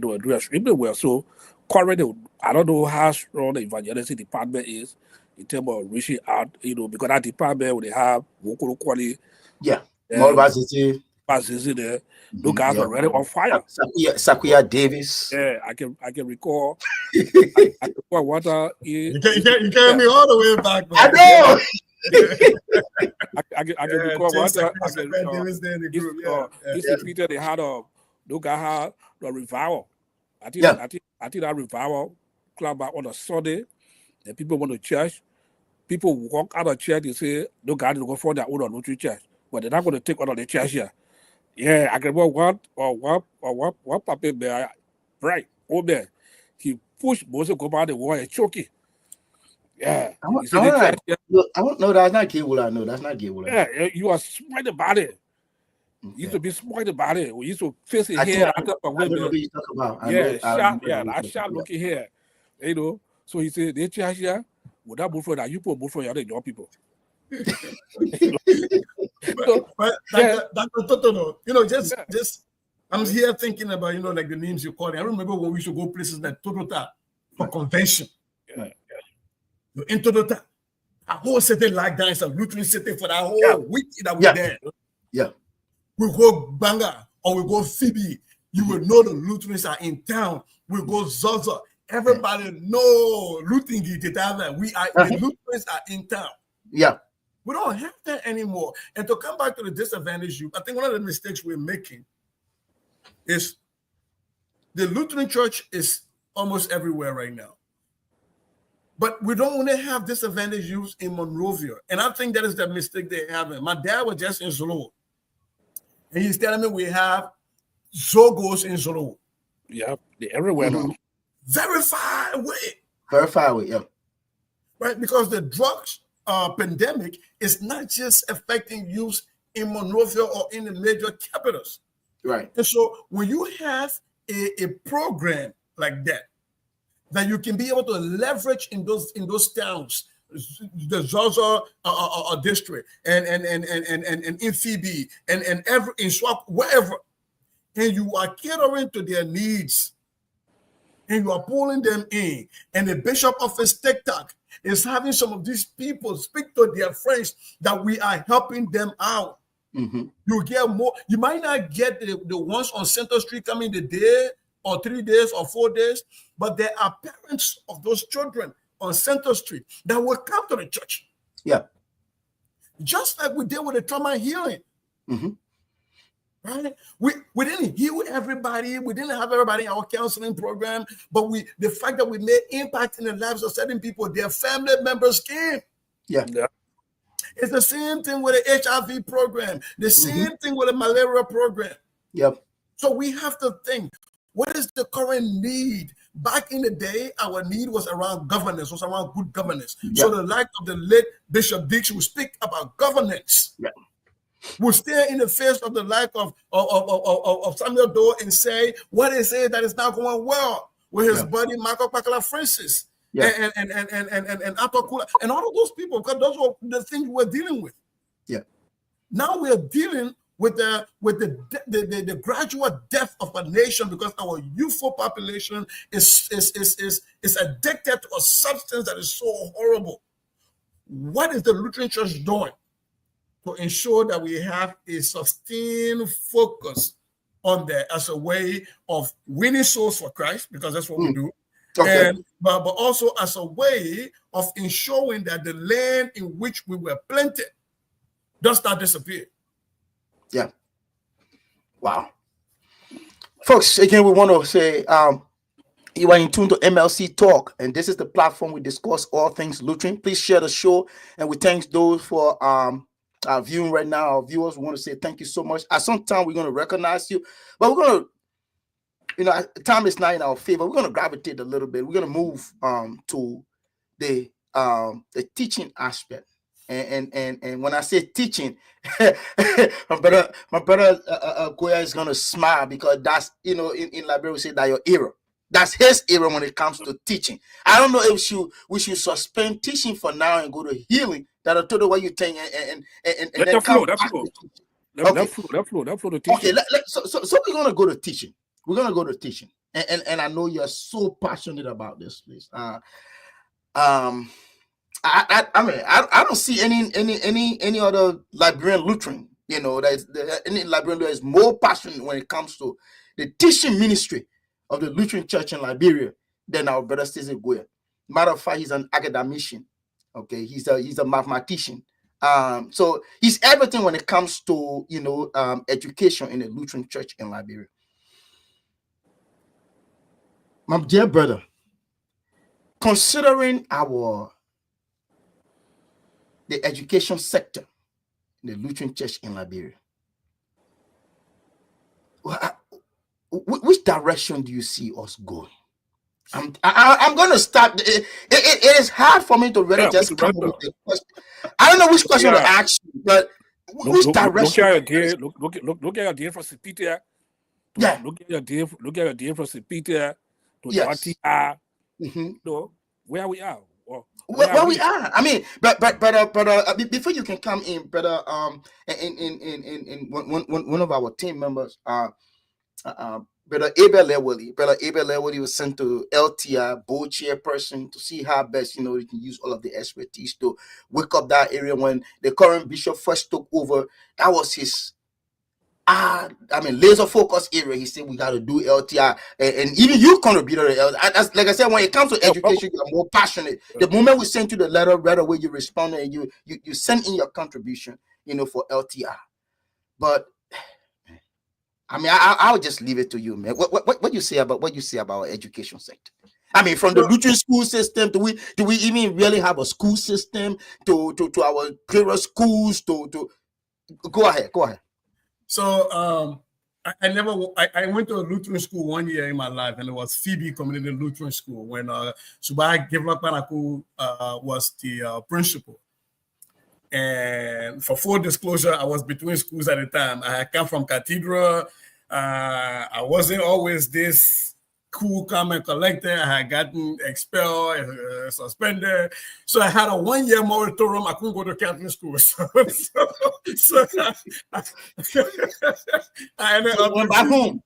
they were doing extremely well. So currently, I don't know how strong the evangelistic department is in terms of reaching out, because that department when they have local quality. Yeah. More about Sizi there. Those guys were really on fire. Sakuya Davis. Yeah, I can recall. I recall what you carry me all the way back. Man. I know. I can recall what they had those guys had the revival. I think that revival club on a Sunday, and people went to church. People walk out of church and say, "No God to go for their own or church," but they're not going to take out of the church here. Yeah, I can remember what Papa Bear, right over there. He pushed Moses go by the wall and choke it. Yeah, I don't know. That's not Gable. No, that's not Gable. Yeah, you are smart about it. You used to be smart about it. We used to face it here. I don't know what you talk about. I shot looking here. So he said, they charge here. Without both for that, you put both for your people. Dr. Toto, just I'm here thinking about, like the names you're calling. I remember when we used to go places like Totota for convention. Yeah. In Totota, a whole city like that, it's a Lutheran city for that whole week that we're there. Yeah. We go Banga or we go Phoebe. You will know the Lutherans are in town. We go Zaza. Everybody know Lutheran. The Lutherans are in town. Yeah. We don't have that anymore. And to come back to the disadvantaged youth, I think one of the mistakes we're making is the Lutheran church is almost everywhere right now. But we don't want to have disadvantaged youth in Monrovia. And I think that is the mistake they're having. My dad was just in Zolo. And he's telling me we have Zogos in Zolo. Yeah, they're everywhere now. Very far away. Very far away, yeah. Right? Because the drugs pandemic is not just affecting youth in Monrovia or in the major capitals. Right. And so when you have a program like that you can be able to leverage in those towns, the Zaza district and in Phoebe and every in Swap, wherever, and you are catering to their needs and you are pulling them in, and the bishop of his TikTok is having some of these people speak to their friends that we are helping them out. Mm-hmm. You get more. You might not get the ones on Center Street coming the day or 3 days or 4 days, but there are parents of those children on Center Street that will come to the church. Yeah. Just like we did with the trauma healing. Mm-hmm. Right? We didn't heal everybody. We didn't have everybody in our counseling program, but the fact that we made impact in the lives of certain people, their family members came. Yeah. It's the same thing with the HIV program, the same thing with the malaria program. Yep. So we have to think, what is the current need? Back in the day, our need was around governance, was around good governance. Yep. So the like of the late Bishop Dix will speak about governance. Yep. Will stare in the face of the like of Samuel Doe and say what they say that is not going well with his buddy Michael Pakala Francis and Arthur Kula and all of those people, because those were the things we're dealing with. Yeah. Now we are dealing with the gradual death of a nation because our youthful population is addicted to a substance that is so horrible. What is the Lutheran Church doing to ensure that we have a sustained focus on that as a way of winning souls for Christ, because that's what we do. Okay. But also as a way of ensuring that the land in which we were planted does not disappear. Yeah. Wow. Folks, again, we want to say you are in tune to MLC Talk, and this is the platform we discuss all things Lutheran. Please share the show, and we thank those for our viewing right now. Our viewers, we want to say thank you so much. At some time, we're going to recognize you, but we're going to, time is not in our favor. We're going to gravitate a little bit. We're going to move to the teaching aspect. And when I say teaching, my brother Goyah is gonna smile, because that's, in Liberia we say that your era. That's his era when it comes to teaching. I don't know if we should suspend teaching for now and go to healing. That'll tell you what you think and then come back to teaching. That flow to teaching. Okay, so we're gonna go to teaching. We're gonna go to teaching, and I know you're so passionate about this, please. I mean, I don't see any other Liberian Lutheran, any Liberian that is more passionate when it comes to the teaching ministry of the Lutheran Church in Liberia than our brother Sizi Goyah. Matter of fact, he's an academician. Okay, he's a mathematician. So he's everything when it comes to education in the Lutheran Church in Liberia. My dear brother, considering the education sector in the Lutheran Church in Liberia, which direction do you see us going? I'm going to start. It is hard for me to really just come up with a question. I don't know which question to ask you, but which direction? Look at your deal for Peter. Yeah. Look at your deal for Peter to RTR. Where we are. Where we are. I mean, but before you can come in, brother, in one of our team members, Brother Abel Lewoli was sent to LTR board chairperson to see how best he can use all of the expertise to wake up that area. When the current bishop first took over, that was his laser focus area. He said we got to do LTR, and even you contributed to LTR. Like I said, when it comes to education, you are more passionate. The moment we sent you the letter, right away you responded and you sent in your contribution, for LTR. But I mean, I'll just leave it to you, man. What you say about our education sector? I mean, from the Lutheran school system, do we even really have a school system to our clearer schools? To go ahead. So I went to a Lutheran school 1 year in my life, and it was Phoebe Community Lutheran School when Subai Givlak was the principal. And for full disclosure, I was between schools at the time. I had come from Cathedral. I wasn't always this cool, calm, and collected. I had gotten expelled, suspended. So I had a 1 year moratorium. I couldn't go to Catholic school. So I ended up back home.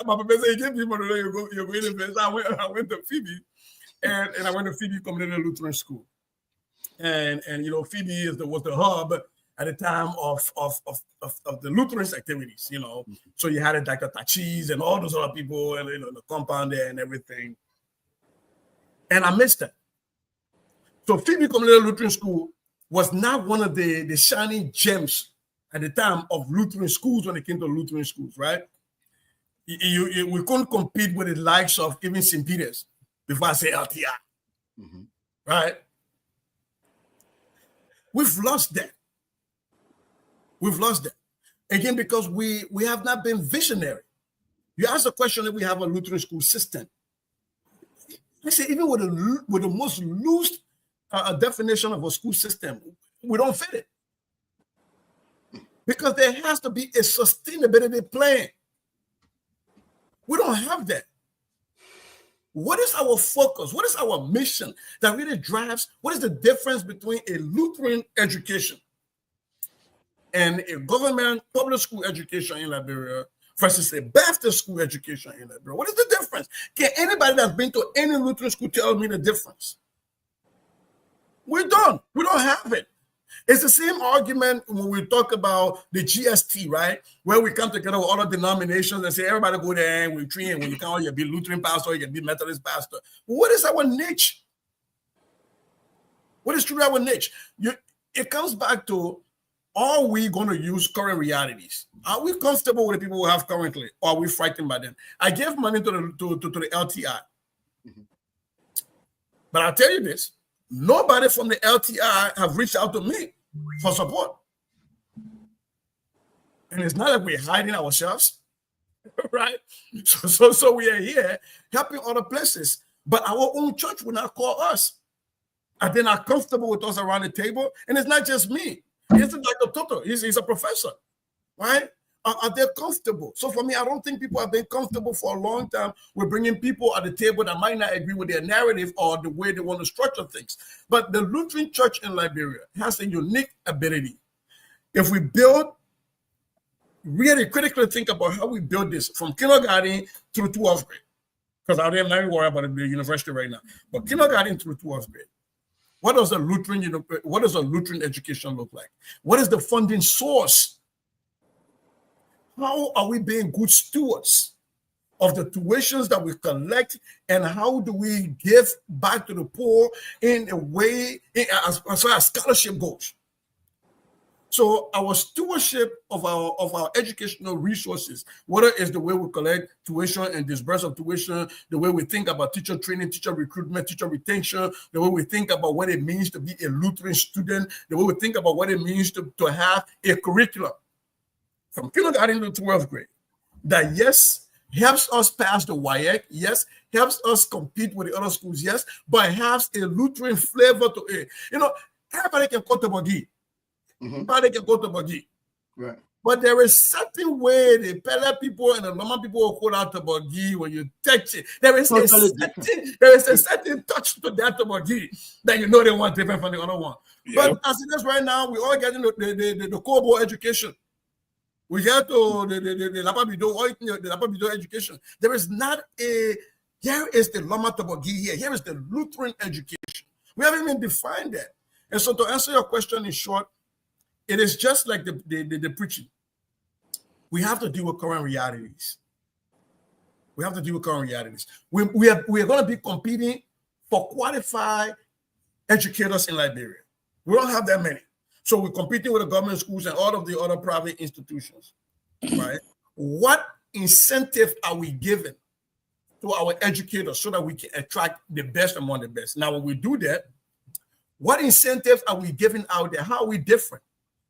My professor, he gave people to know you're going to university. I went to Phoebe, and I went to Phoebe Community Lutheran School. And Phoebe was the hub at the time of the Lutheran activities, So you had Dr. Tachis and all those other people, and the compound there and everything. And I missed that. So Phoebe Community Lutheran School was not one of the shining gems at the time of Lutheran schools when it came to Lutheran schools, right? We couldn't compete with the likes of even St. Peter's before I say LTR, right? We've lost that. Again, because we have not been visionary. You ask the question if we have a Lutheran school system. I say even with the most loose definition of a school system, we don't fit it. Because there has to be a sustainability plan. We don't have that. What is our focus? What is our mission that really drives? What is the difference between a Lutheran education and a government public school education in Liberia versus a Baptist school education in Liberia? What is the difference? Can anybody that's been to any Lutheran school tell me the difference? We don't have it. It's the same argument when we talk about the GST, right? Where we come together with other denominations and say, everybody go there and we train. When you come, you be Lutheran pastor, you can be Methodist pastor. What is our niche? What is truly our niche? It comes back to, are we going to use current realities? Are we comfortable with the people we have currently, or are we frightened by them? I gave money to the LTI. Mm-hmm. But I'll tell you this, nobody from the LTI have reached out to me for support. And it's not like we're hiding ourselves, right? So we are here helping other places, but our own church will not call us. Are they not comfortable with us around the table? And it's not just me. It's like Dr. Toto. He's a professor, right? Are they comfortable? So for me, I don't think people have been comfortable for a long time with bringing people at the table that might not agree with their narrative or the way they want to structure things. But the Lutheran Church in Liberia has a unique ability. If we build, really critically think about how we build this from kindergarten through 12th grade, because I am not worried about the university right now, but kindergarten through 12th grade. What does a Lutheran education look like? What is the funding source? How are we being good stewards of the tuitions that we collect, and how do we give back to the poor in a way as far as scholarship goes? So our stewardship of our educational resources, whether it's the way we collect tuition and disburse of tuition, the way we think about teacher training, teacher recruitment, teacher retention, the way we think about what it means to be a Lutheran student, the way we think about what it means to have a curriculum from kindergarten to 12th grade, that yes, helps us pass the WIAC, yes, helps us compete with the other schools, yes, but has a Lutheran flavor to it. You know, everybody can go to Bagi. Everybody can go to Bagi. Right. But there is certain way the Pele people and the Loma people will call out to Bagi when you touch it. There is a certain touch to that Bagi that you know they want different from the other one. Yeah. But as it is right now, we all getting the Kobo education. We get to the Lapabido education. There is not here is the Loma Tobogi here. Here is the Lutheran education. We haven't even defined that. And so to answer your question in short, it is just like the preaching. We have to deal with current realities. We have to deal with current realities. We are going to be competing for qualified educators in Liberia. We don't have that many. So we're competing with the government schools and all of the other private institutions, right? What incentive are we giving to our educators so that we can attract the best among the best? Now, when we do that, what incentives are we giving out there? How are we different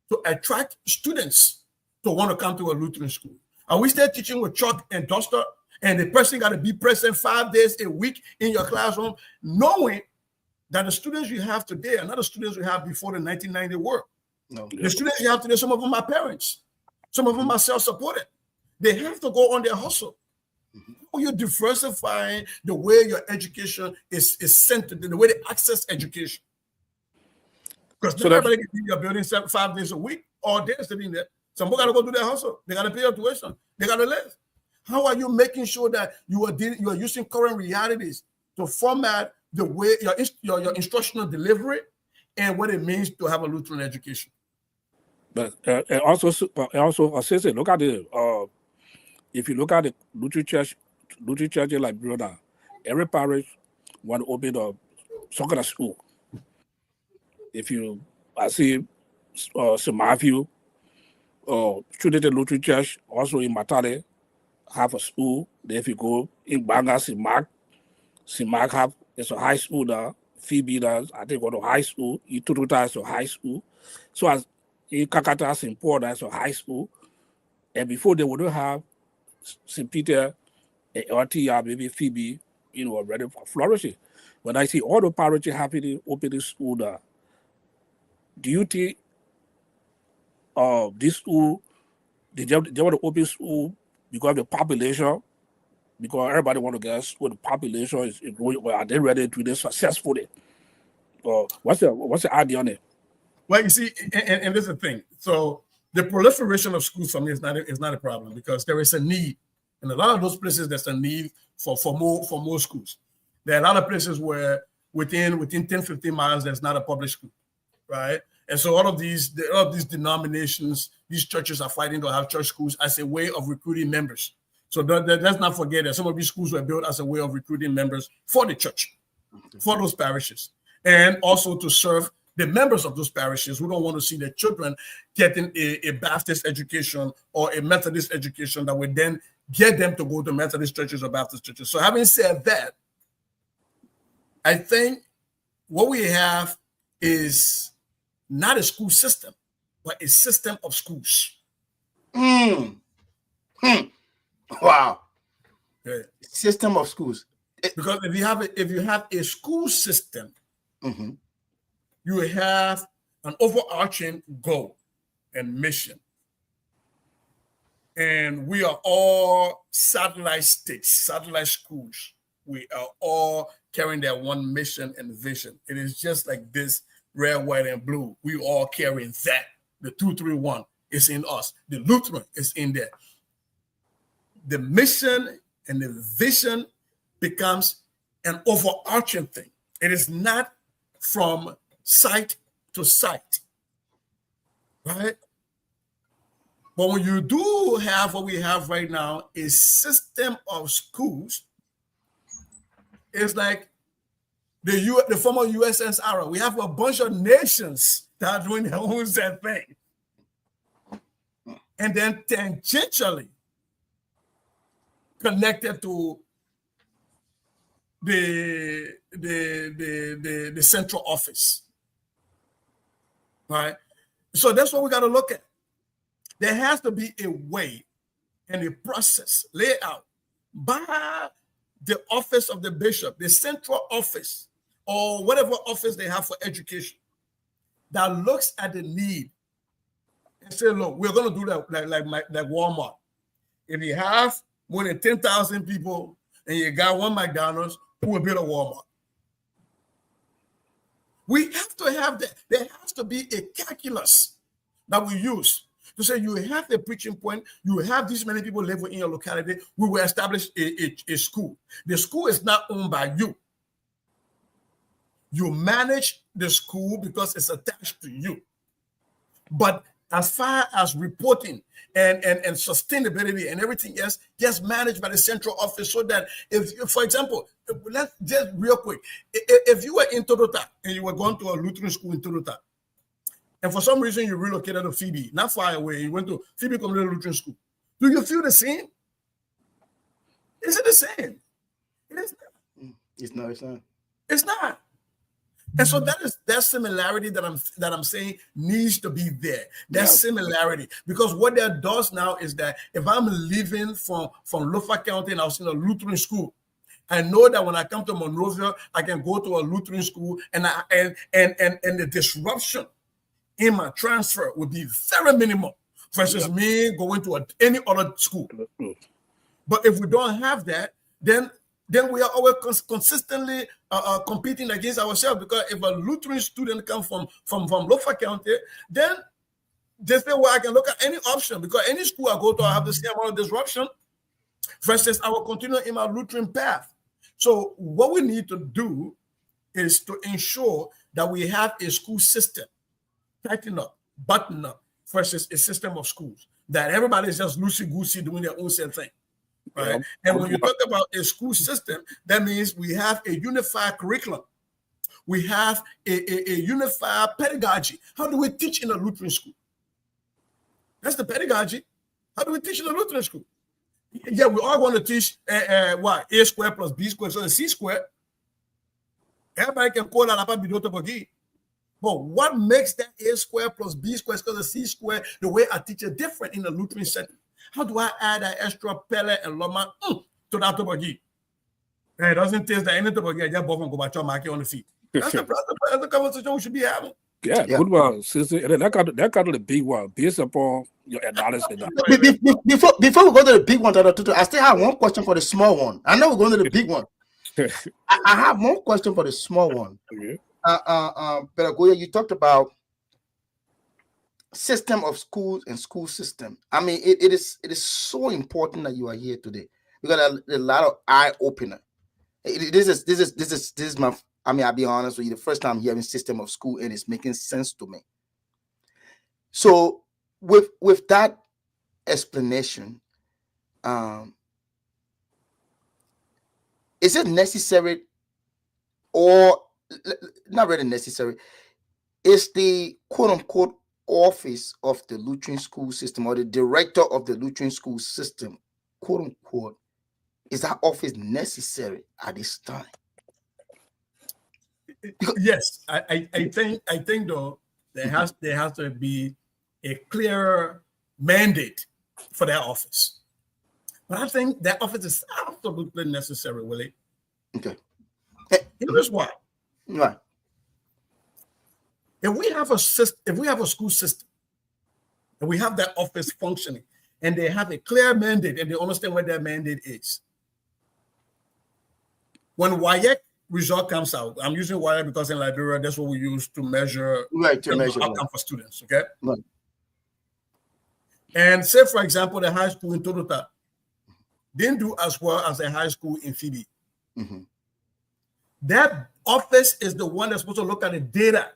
to attract students to want to come to a Lutheran school? Are we still teaching with chalk and duster, and the person got to be present 5 days a week in your classroom, knowing that the students you have today are not the students we have before the 1990 war? No. The students you have today, some of them are parents. Some of them are self-supported. They have to go on their hustle. How are you diversifying the way your education is centered, the way they access education? Because so everybody can be in your building 5 days a week, all day sitting there. Some people got to go do their hustle. They got to pay your tuition. They got to live. How are you making sure that you are using current realities to format the way your instructional delivery and what it means to have a Lutheran education? But also, Sizi, look at the if you look at the Lutheran church in Liberia, every parish want to open a soccer school. If I see St. Matthew, Trinity Lutheran Church, also in Matale, have a school. Then if you go in Banga, St. Mark have, it's a high school there. Phoebe does, I think, go to high school. Ituruta is a high school. So as in Kakata, St. Paul, that's a high school. And before they wouldn't have St. Peter, LTR, maybe Phoebe, ready for flourishing. When I see all the parishes happy to open this school there, do you think this school, they want to open school because of the population? Because everybody want to get school, the population is growing. Are they ready to do this successfully? What's the idea on it? Well, you see, and this is the thing. So the proliferation of schools for me is not a problem, because there is a need. In a lot of those places, there's a need for more schools. There are a lot of places where within 10, 15 miles, there's not a public school, right? And so all of these denominations, these churches are fighting to have church schools as a way of recruiting members. So let's not forget that some of these schools were built as a way of recruiting members for the church, for those parishes, and also to serve the members of those parishes who don't want to see their children getting a Baptist education or a Methodist education that would then get them to go to Methodist churches or Baptist churches. So having said that, I think what we have is not a school system, but a system of schools. Wow. Okay. System of schools. Because if you have a school system, you have an overarching goal and mission. And we are all satellite states, satellite schools. We are all carrying that one mission and vision. It is just like this red, white, and blue. We all carrying that. The 231 is in us. The Lutheran is in there. The mission and the vision becomes an overarching thing. It is not from site to site, right? But when you do have what we have right now, a system of schools, it's like the former USSR. We have a bunch of nations that are doing their own set thing. And then tangentially connected to the central office, right? So that's what we got to look at. There has to be a way and a process laid out by the office of the bishop, the central office, or whatever office they have for education, that looks at the need and say, look, we're going to do that like Walmart. If you have more than 10,000 people and you got one McDonald's, who will build a Walmart? We have to have that. There has to be a calculus that we use to say you have a preaching point, you have this many people live in your locality, we will establish a school. The school is not owned by you. You manage the school because it's attached to you. But as far as reporting and sustainability and everything else, gets managed by the central office, so that if, for example, let's just real quick, if you were in Toronto and you were going to a Lutheran school in Toronto, and for some reason you relocated to Phoebe, not far away, you went to Phoebe Community Lutheran School, do you feel the same? Is it the same? It is not. It's not. It's not. It's not. And so that similarity that I'm saying needs to be there. That similarity, because what that does now is that if I'm leaving from Lofa County and I was in a Lutheran school, I know that when I come to Monrovia, I can go to a Lutheran school, and the disruption in my transfer would be very minimal versus me going to any other school. But if we don't have that, then we are always consistently competing against ourselves, because if a Lutheran student comes from Lofa County, then they say, well, I can look at any option, because any school I go to, I have the same amount of disruption versus I will continue in my Lutheran path. So what we need to do is to ensure that we have a school system, tighten up, button up, versus a system of schools that everybody is just loosey-goosey doing their own same thing. Right? And when you talk about a school system, that means we have a unified curriculum. We have a unified pedagogy. How do we teach in a Lutheran school? That's the pedagogy. How do we teach in a Lutheran school? Yeah, we all want to teach what? A squared plus B squared, so the C squared. Everybody can call that up and but what makes that A squared plus B squared because the C squared, the way I teach it different in the Lutheran setting? How do I add an extra pele and loma to that toboggi? It doesn't taste like any toboggi. I just bought from Gobacho market on the feet. That's the conversation we should be having. Yeah, good one, Sizi. And then that got to the big one, based upon your analysis. Before we go to the big one, I still have one question for the small one. I know we're going to the big one. I have one question for the small one. Okay. But Goyah, you talked about system of schools and school system. I mean, it is so important that you are here today because a lot of eye opener. This is my. I mean, I'll be honest with you. The first time hearing system of school and it's making sense to me. So with that explanation, is it necessary or not really necessary? Is the quote unquote office of the Lutheran school system or the director of the Lutheran school system, quote unquote, is that office necessary at this time? Yes, I think though there has to be a clearer mandate for that office. But I think that office is absolutely necessary, Willie. Okay. Here's why. Right. If we have a school system, and we have that office functioning, and they have a clear mandate, and they understand what that mandate is. When WIAC result comes out, I'm using WIAC because in Liberia, that's what we use to measure outcome for students. Okay. Right. And say, for example, the high school in Toronto didn't do as well as the high school in Phoebe. Mm-hmm. That office is the one that's supposed to look at the data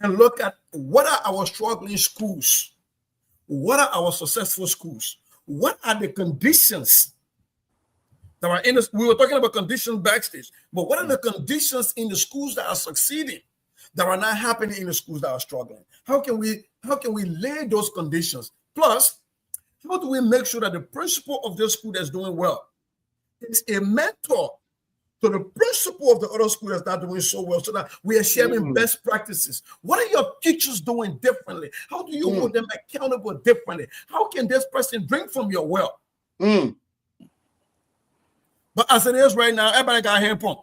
and look at what are our struggling schools, what are our successful schools, what are the conditions that are in this. We were talking about conditions backstage, but what are the conditions in the schools that are succeeding that are not happening in the schools that are struggling? How can we lay those conditions? Plus, how do we make sure that the principal of the school that's doing well is a mentor to the principal of the other school that's not doing so well, so that we are sharing best practices? What are your teachers doing differently? How do you hold them accountable differently? How can this person drink from your well? But as it is right now, everybody got a hand pump.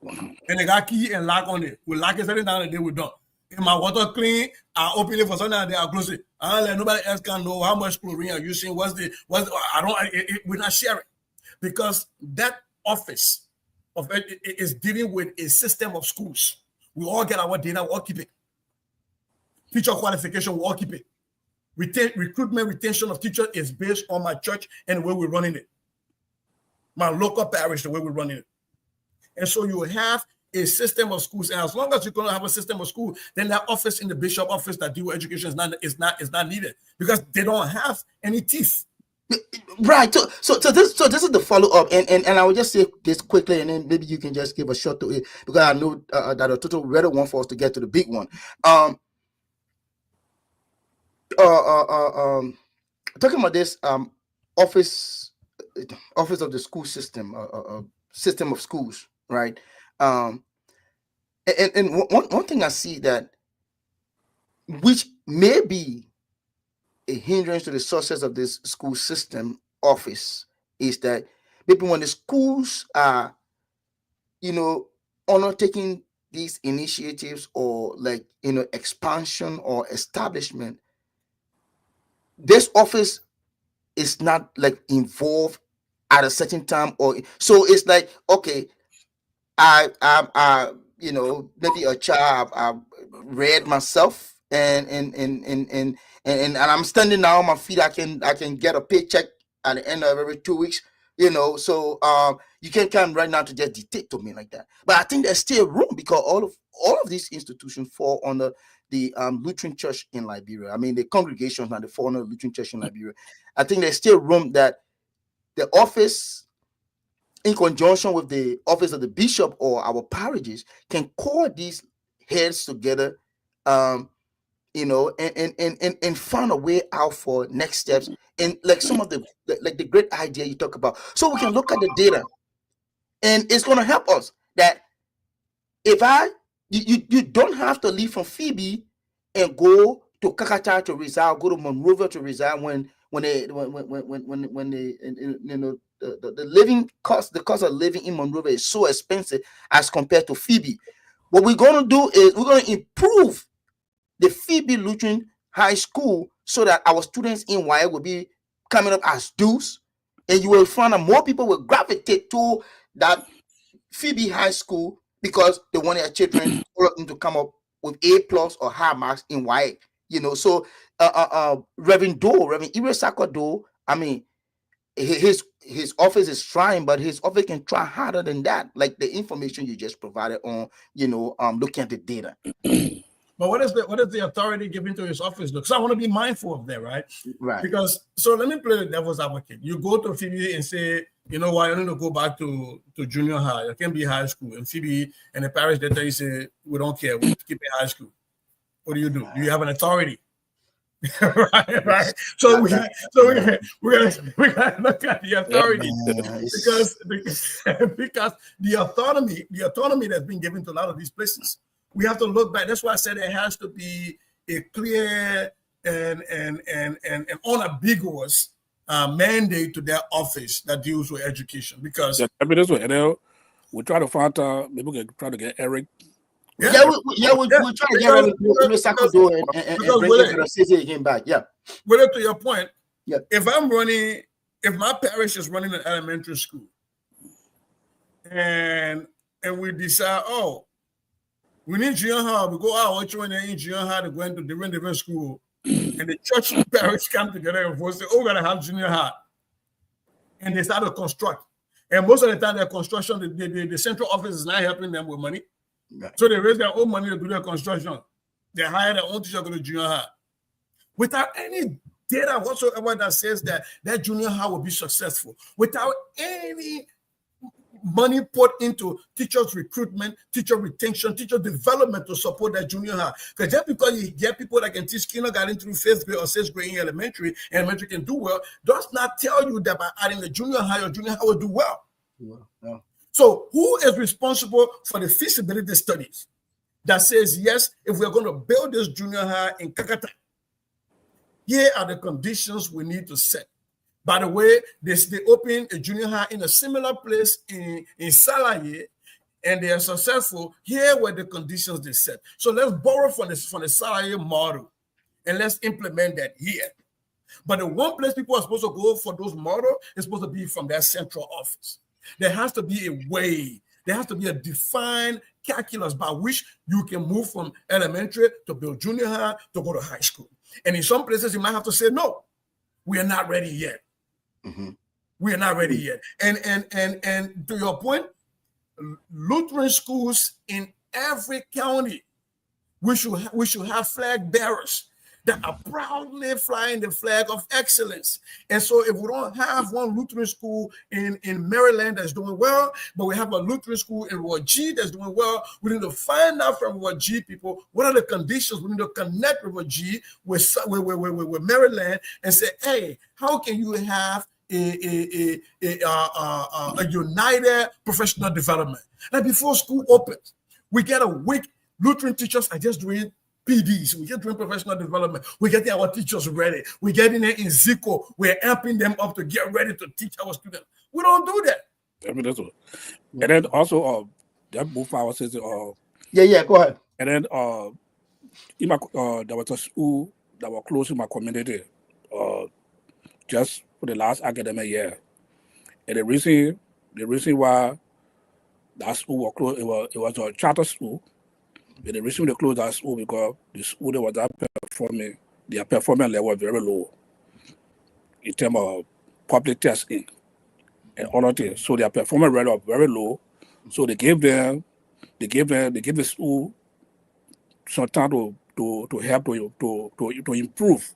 And they got key and lock on it. We lock it every down and then we're done. If my water clean, I open it for something and then I close it. I don't let nobody else can know how much chlorine I'm using. We're not sharing. Because that office of it is dealing with a system of schools. We all get our data, we all keep it. Teacher qualification, we all keep it. Recruitment, retention of teachers is based on my church and the way we're running it. My local parish, the way we're running it. And so you have a system of schools, and as long as you're going to have a system of school, then that office in the bishop office that do education is not needed because they don't have any teeth. Right. So this is the follow up, and I will just say this quickly, and then maybe you can just give a shot to it because I know that a total better one for us to get to the big one. Talking about this office of the school system, system of schools, right? And one thing I see that which may be a hindrance to the success of this school system office is that maybe when the schools are, undertaking these initiatives or expansion or establishment, this office is not involved at a certain time, or so it's like, okay, I maybe a child I read myself and I'm standing now on my feet. I can get a paycheck at the end of every 2 weeks, so you can't come right now to just dictate to me like that. But I think there's still room because all of these institutions fall under the Lutheran Church in Liberia. I mean, the congregations now, they fall under the Lutheran Church in Liberia. I think there's still room that the office, in conjunction with the office of the bishop or our parishes, can call these heads together, and find a way out for next steps. And some of the great idea you talk about, so we can look at the data, and it's going to help us that if you don't have to leave from Phoebe and go to Kakata to reside, go to Monrovia to reside when the living cost, the cost of living in Monrovia is so expensive as compared to Phoebe. What we're going to do is we're going to improve the Phoebe Lutheran High School so that our students in Goyah will be coming up as dues, and you will find that more people will gravitate to that Phoebe High School because they want their children to come up with A plus or high marks in YA. So Reverend Irasaka Doe, I mean, his office is trying, but his office can try harder than that. Like the information you just provided on, looking at the data. But what is the authority given to his office? Because I want to be mindful of that, right? Right. Because so let me play the devil's advocate. You go to Phoebe and say, you know what, I need to go back to junior high. It can be high school. And Phoebe and the parish that you say, we don't care, we keep it high school. What do? Do you have an authority? right. So we gotta look at the authority because the autonomy that's been given to a lot of these places. We have to look back. That's why I said it has to be a clear and unambiguous mandate to their office that deals with education. Because we try to find maybe we can try to get Eric. We're trying to get Eric to and bring Sizi again back. Yeah. Well, to your point, yeah. If my parish is running an elementary school, and we decide, we need junior high. We go out, which one they need junior high to go into different school. And the church and parish come together and say, we're going to have junior high. And they start to construct. And most of the time, their construction, the central office is not helping them with money. Right. So they raise their own money to do their construction. They hire their own teacher to go to junior high. Without any data whatsoever that says that junior high will be successful. Without any money put into teachers recruitment, teacher retention, teacher development to support that junior high. Because just because you get people that can teach kindergarten through 5th grade or 6th grade in elementary can do well, does not tell you that by adding the junior high, your junior high will do well. Yeah. So who is responsible for the feasibility studies that says, yes, if we're going to build this junior high in Kakata, here are the conditions we need to set. By the way, they open a junior high in a similar place in Salaye, and they are successful. Here were the conditions they set. So let's borrow from the Salaye model, and let's implement that here. But the one place people are supposed to go for those models is supposed to be from their central office. There has to be a way. There has to be a defined calculus by which you can move from elementary to build junior high to go to high school. And in some places, you might have to say, no, we are not ready yet. Mm-hmm. We are not ready yet. And to your point, Lutheran schools in every county, we should have flag bearers that are proudly flying the flag of excellence. And so if we don't have one Lutheran school in Maryland that's doing well, but we have a Lutheran school in Ward G that's doing well, we need to find out from Ward G people, what are the conditions? We need to connect with Ward G, with Maryland, and say, hey, how can you have a united professional development? Like before school opens, we get a week. Lutheran teachers are just doing PDs. We get doing professional development. We're getting our teachers ready. We're getting them in Zico. We're amping them up to get ready to teach our students. We don't do that. I mean, that's what. And then also, that move our says, go ahead. And then, in my, there was a school that was close to my community, just for the last academic year. And the reason why that school was closed, it was a charter school. And the reason they closed that school because the school that was performing, their performance level was very low in terms of public testing and other things. So their performance rate was very low. So they gave the school some time to help to improve.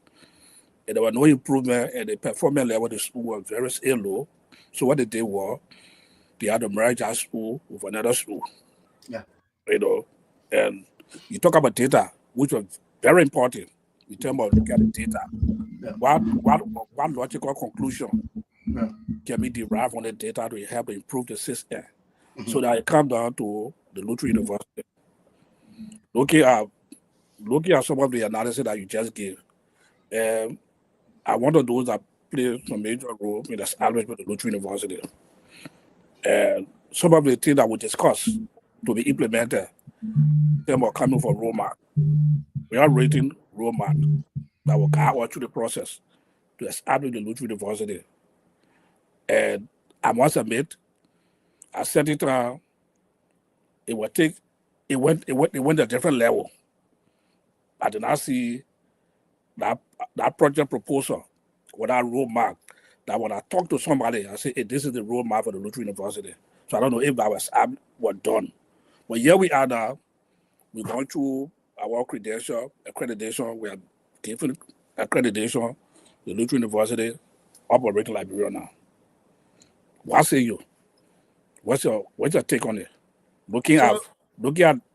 And there was no improvement, and the performance level of the school was very still low. So what they did was they had to merge that school with another school. Yeah. And you talk about data, which was very important in terms of looking at the data. Yeah. What logical conclusion can be derived from the data to help improve the system? Mm-hmm. So that it comes down to the Lutheran University. Looking at some of the analysis that you just gave, I one of those that play some major role in the establishment of the Lutheran University. And some of the things that we discussed to be implemented, them are coming from roadmap. We are rating roadmap that will guide us through the process to establish the Lutheran University. And I must admit, at certain time, it went a different level I did not see that project proposal or that roadmap. That when I talk to somebody, I say, hey, this is the roadmap for the Lutheran University. So I don't know if that was done. But here we are now. We're going through our accreditation. We are given accreditation. The Lutheran University operating Liberia now. What say you? What's your take on it? Looking at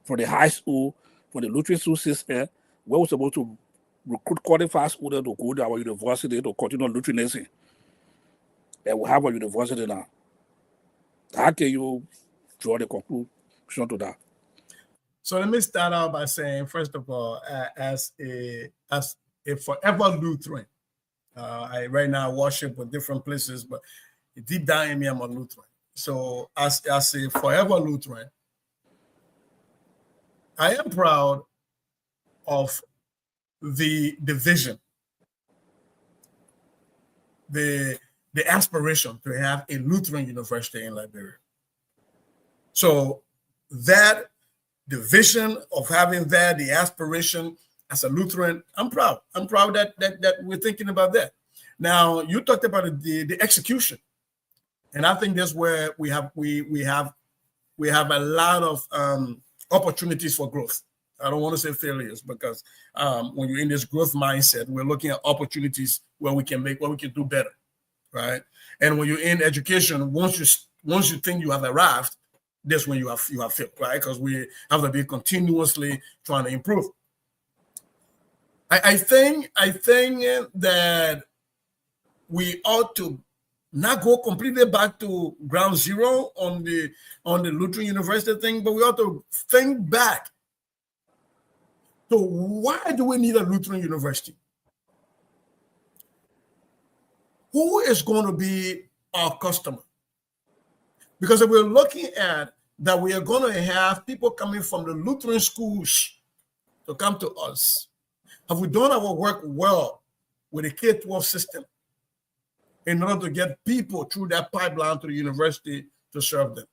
for the high school, for the Lutheran school system, where we're supposed to recruit qualified students to go to our university to continue Lutheranism. And we have a university now. How can you draw the conclusion to that? So let me start out by saying, first of all, as a forever Lutheran, I right now worship with different places, but deep down in me, I'm a Lutheran. So as a forever Lutheran, I am proud of the vision, the aspiration to have a Lutheran university in Liberia. So that the vision of having that, the aspiration as a Lutheran, I'm proud. I'm proud that we're thinking about that. Now, you talked about the execution, and I think that's where we have a lot of opportunities for growth. I don't want to say failures, because when you're in this growth mindset, we're looking at opportunities where we can do better, right? And when you're in education, once you think you have arrived, that's when you have failed, right? Because we have to be continuously trying to improve. I think that we ought to not go completely back to ground zero on the Lutheran University thing, but we ought to think back. So why do we need a Lutheran University? Who is going to be our customer? Because if we're looking at that, we are going to have people coming from the Lutheran schools to come to us. Have we done our work well with the K-12 system in order to get people through that pipeline to the university to serve them?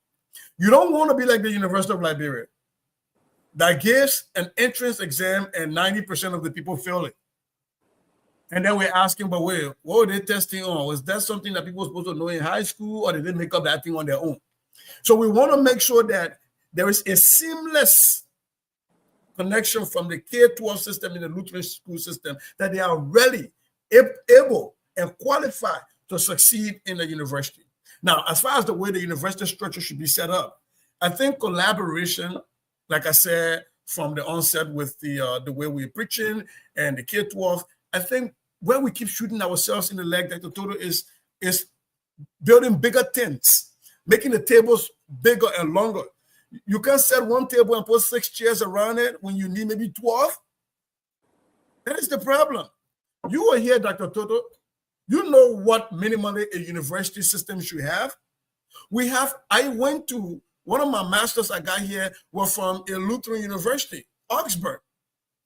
You don't want to be like the University of Liberia that gives an entrance exam and 90% of the people fail it. And then we're asking, but wait, what were they testing on? Was that something that people were supposed to know in high school, or did they make up that thing on their own? So we want to make sure that there is a seamless connection from the K-12 system in the Lutheran school system, that they are really able and qualified to succeed in the university. Now, as far as the way the university structure should be set up, I think collaboration, like I said, from the onset with the way we're preaching and the K-12, I think where we keep shooting ourselves in the leg, Dr. Toto, is building bigger tents, making the tables bigger and longer. You can't set one table and put 6 chairs around it when you need maybe 12. That is the problem. You are here, Dr. Toto. You know what minimally a university system should have. I went to one of my masters I got here were from a Lutheran University, Augsburg,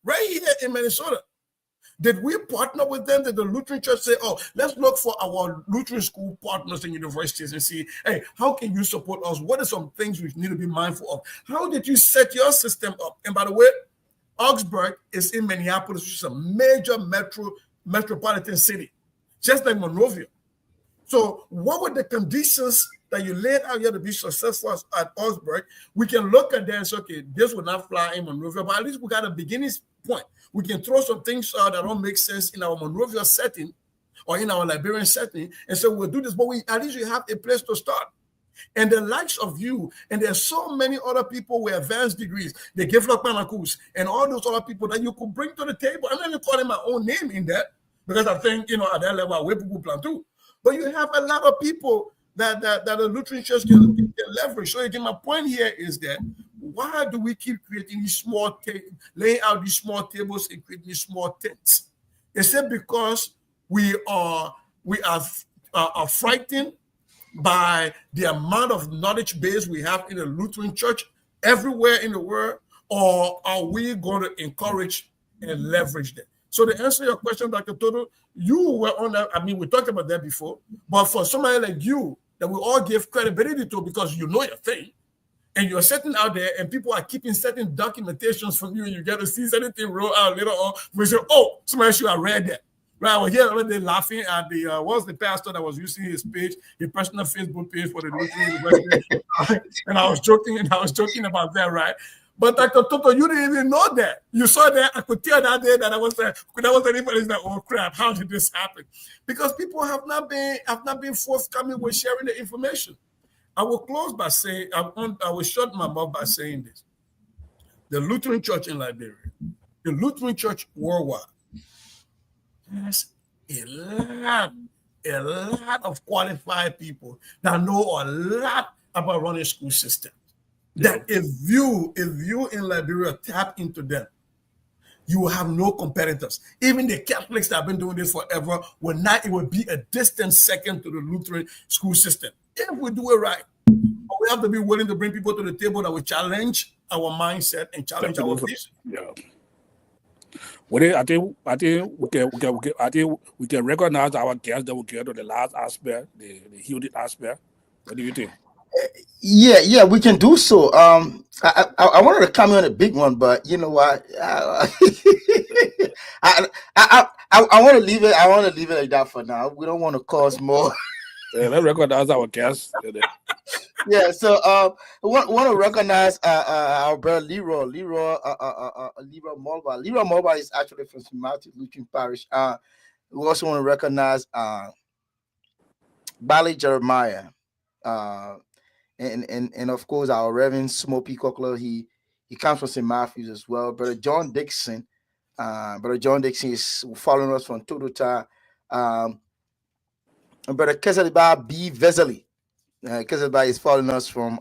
right here in Minnesota. Did we partner with them? Did the Lutheran Church say, oh, let's look for our Lutheran school partners and universities and see, hey, how can you support us? What are some things we need to be mindful of? How did you set your system up? And by the way, Augsburg is in Minneapolis, which is a major metropolitan city, just like Monrovia. So what were the conditions that you laid out here to be successful at Augsburg? We can look at that and say, okay, this will not fly in Monrovia, but at least we got a beginning point. We can throw some things out that don't make sense in our Monrovia setting or in our Liberian setting, and so we'll do this, but at least you have a place to start. And the likes of you, and there's so many other people with advanced degrees, they give up Manakus, and all those other people that you could bring to the table. I'm not even calling my own name in that, because I think, at that level, we people plan too. But you have a lot of people that the Lutheran Church can leverage. So again, my point here is that why do we keep creating these small laying out these small tables and creating these small tents? Is it because we are frightened by the amount of knowledge base we have in the Lutheran Church everywhere in the world, or are we going to encourage and leverage them? So to answer your question, Dr. Toto, you were on that. I mean, we talked about that before, but for somebody like you that we all give credibility to because you know your thing, and you're sitting out there and people are keeping certain documentations from you and you get to see certain thing roll out later on, we say, oh, somebody should have read that. Right, I was here already laughing at the what's the pastor that was using his page, his personal Facebook page for the Lutheran University, and I was joking about that, right? But Dr. Toto, you didn't even know that. You saw that. I could tell that day that I was anybody's like, oh crap, how did this happen? Because people have not been forthcoming with sharing the information. I will close by saying, I will shut my mouth by saying this. The Lutheran Church in Liberia, the Lutheran Church worldwide, has a lot of qualified people that know a lot about running school systems. That if you in Liberia tap into them, you will have no competitors. Even the Catholics that have been doing this forever it will be a distant second to the Lutheran school system. If we do it right, but we have to be willing to bring people to the table that will challenge our mindset and challenge our vision. Yeah. Well, I think we can recognize our guests that we get to the last aspect, the healed aspect. What do you think? Yeah, we can do so. I wanted to comment on a big one, but you know what? I want to leave it. I want to leave it like that for now. We don't want to cause more. Let's recognize our guests. Yeah, so I want to recognize our brother Leroy Mulva. Leroy Mulva is actually from St. Matthew Lutheran Parish. We also want to recognize Bali Jeremiah, and of course our Reverend Smokey Cockler. He comes from St. Matthews as well. Brother John Dixon is following us from Todota. Brother Kesaliba B. Vesely. Kesaliba is following us from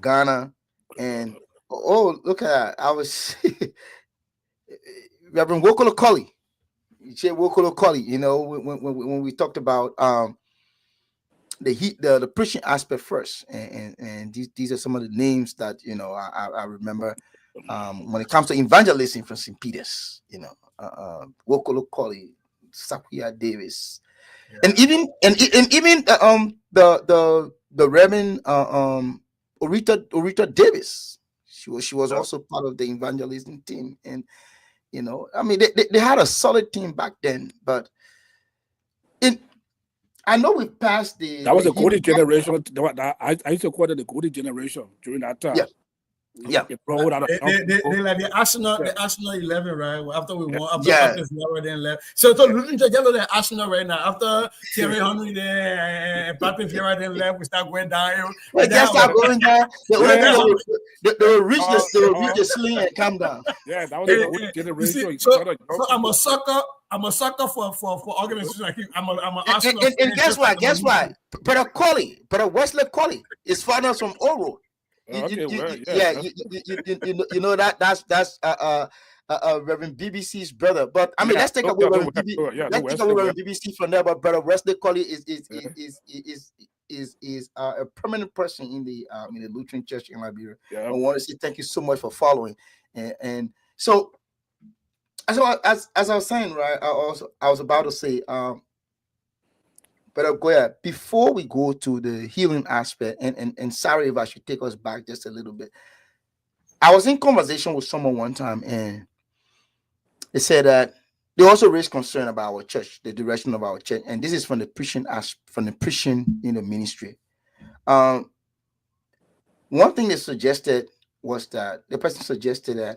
Ghana. And look at that. I was Reverend Wokolo Colley. You know, when we talked about the preaching aspect first, and these are some of the names that you know I remember when it comes to evangelism from St. Peter's. You know, Wokolo Colley, Sakuya Davis, and even the Reverend Orita Davis. She was also part of the evangelism team, and you know, I mean, they had a solid team back then, but I know we passed the. That was a golden generation. I used to call it the golden generation during that time. Yeah. They like the Arsenal 11, right? After we won, after Fiora then left. So Lutheran Church the Arsenal right now. After Thierry Henry there and Patrick Fiora then left, we start going down. They start going down. They will reach the ceiling and come down. Yeah, that was a golden generation. So I'm a sucker for organizations like him. I'm a Arsenal. And guess what? Brother Wesley Colley is following us from Oro. You know that's Reverend BBC's brother. But I mean, let's take away Reverend BBC from there. But Brother Wesley Colley is a permanent person in the Lutheran Church in Liberia. I want to say thank you so much for following. And so as I was saying, right, I was about to say, but Goyah, before we go to the healing aspect, and sorry if I should take us back just a little bit. I was in conversation with someone one time, and they said that they also raised concern about our church, the direction of our church, and this is from the preaching ministry. One thing they suggested was that the person suggested that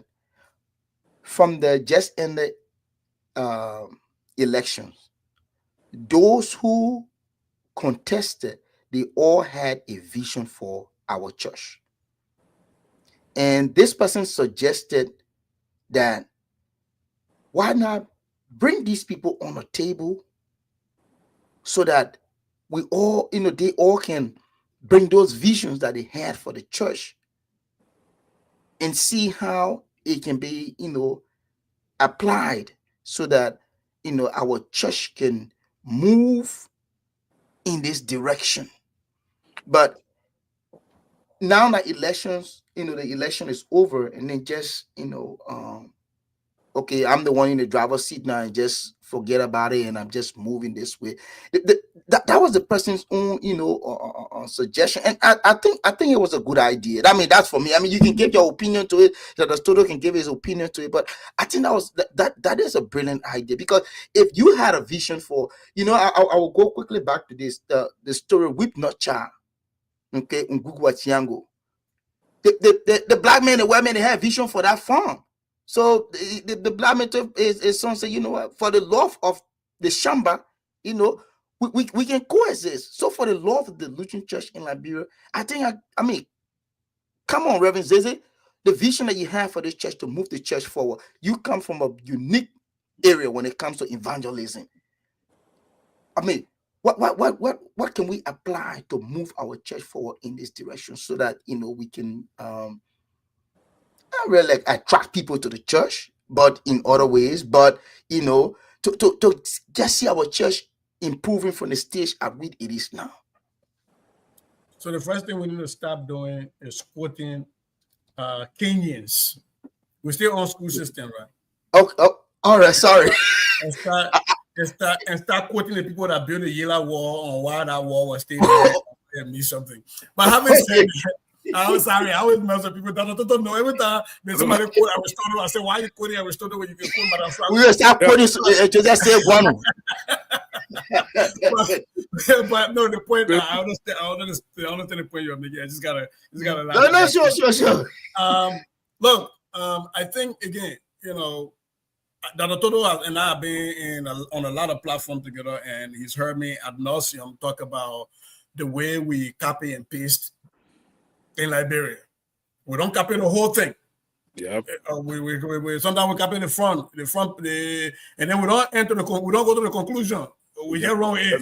from the just ended elections, those who contested, they all had a vision for our church. And this person suggested that why not bring these people on a table so that we all, they all can bring those visions that they had for the church and see how it can be, applied so that, our church can move in this direction. But now that elections, the election is over, and then just, okay, I'm the one in the driver's seat now, and just forget about it, and I'm just moving this way. that was the person's own, suggestion, and I think it was a good idea. I mean, that's for me. I mean, you can give your opinion to it. The studio can give his opinion to it, but I think that is a brilliant idea, because if you had a vision for, I will go quickly back to this the story Whip Not Child, okay, Ngugwa Chiango. The black man, the white man, they had vision for that farm. So the black man is son say, you know what, for the love of the Shamba, we can coexist. So for the love of the Lutheran Church in Liberia, I think I mean, come on, Reverend Sizi, the vision that you have for this church to move the church forward. You come from a unique area when it comes to evangelism. I mean, what can we apply to move our church forward in this direction, so that we can not really attract people to the church, but in other ways, but to just see our church improving from the stage at which it is now. So the first thing we need to stop doing is quoting Kenyans. We're still on school system, right? Oh, all right, sorry. And start quoting the people that built the yellow wall on why that wall was still there and me something. But having said that, I'm sorry, I always mess with people that don't know. Every time there's somebody quote Aristotle, I say, why are you quoting Aristotle when you can quote Madame Frank? We will start quoting just say one. But no, the point I understand the point you're making. I just gotta No, sure. Look, I think again, Dr. Toto and I have been on a lot of platforms together, and he's heard me ad nauseum talk about the way we copy and paste in Liberia. We don't copy the whole thing. Yeah. We sometimes we copy the front, and then we don't go to the conclusion. We get wrong here.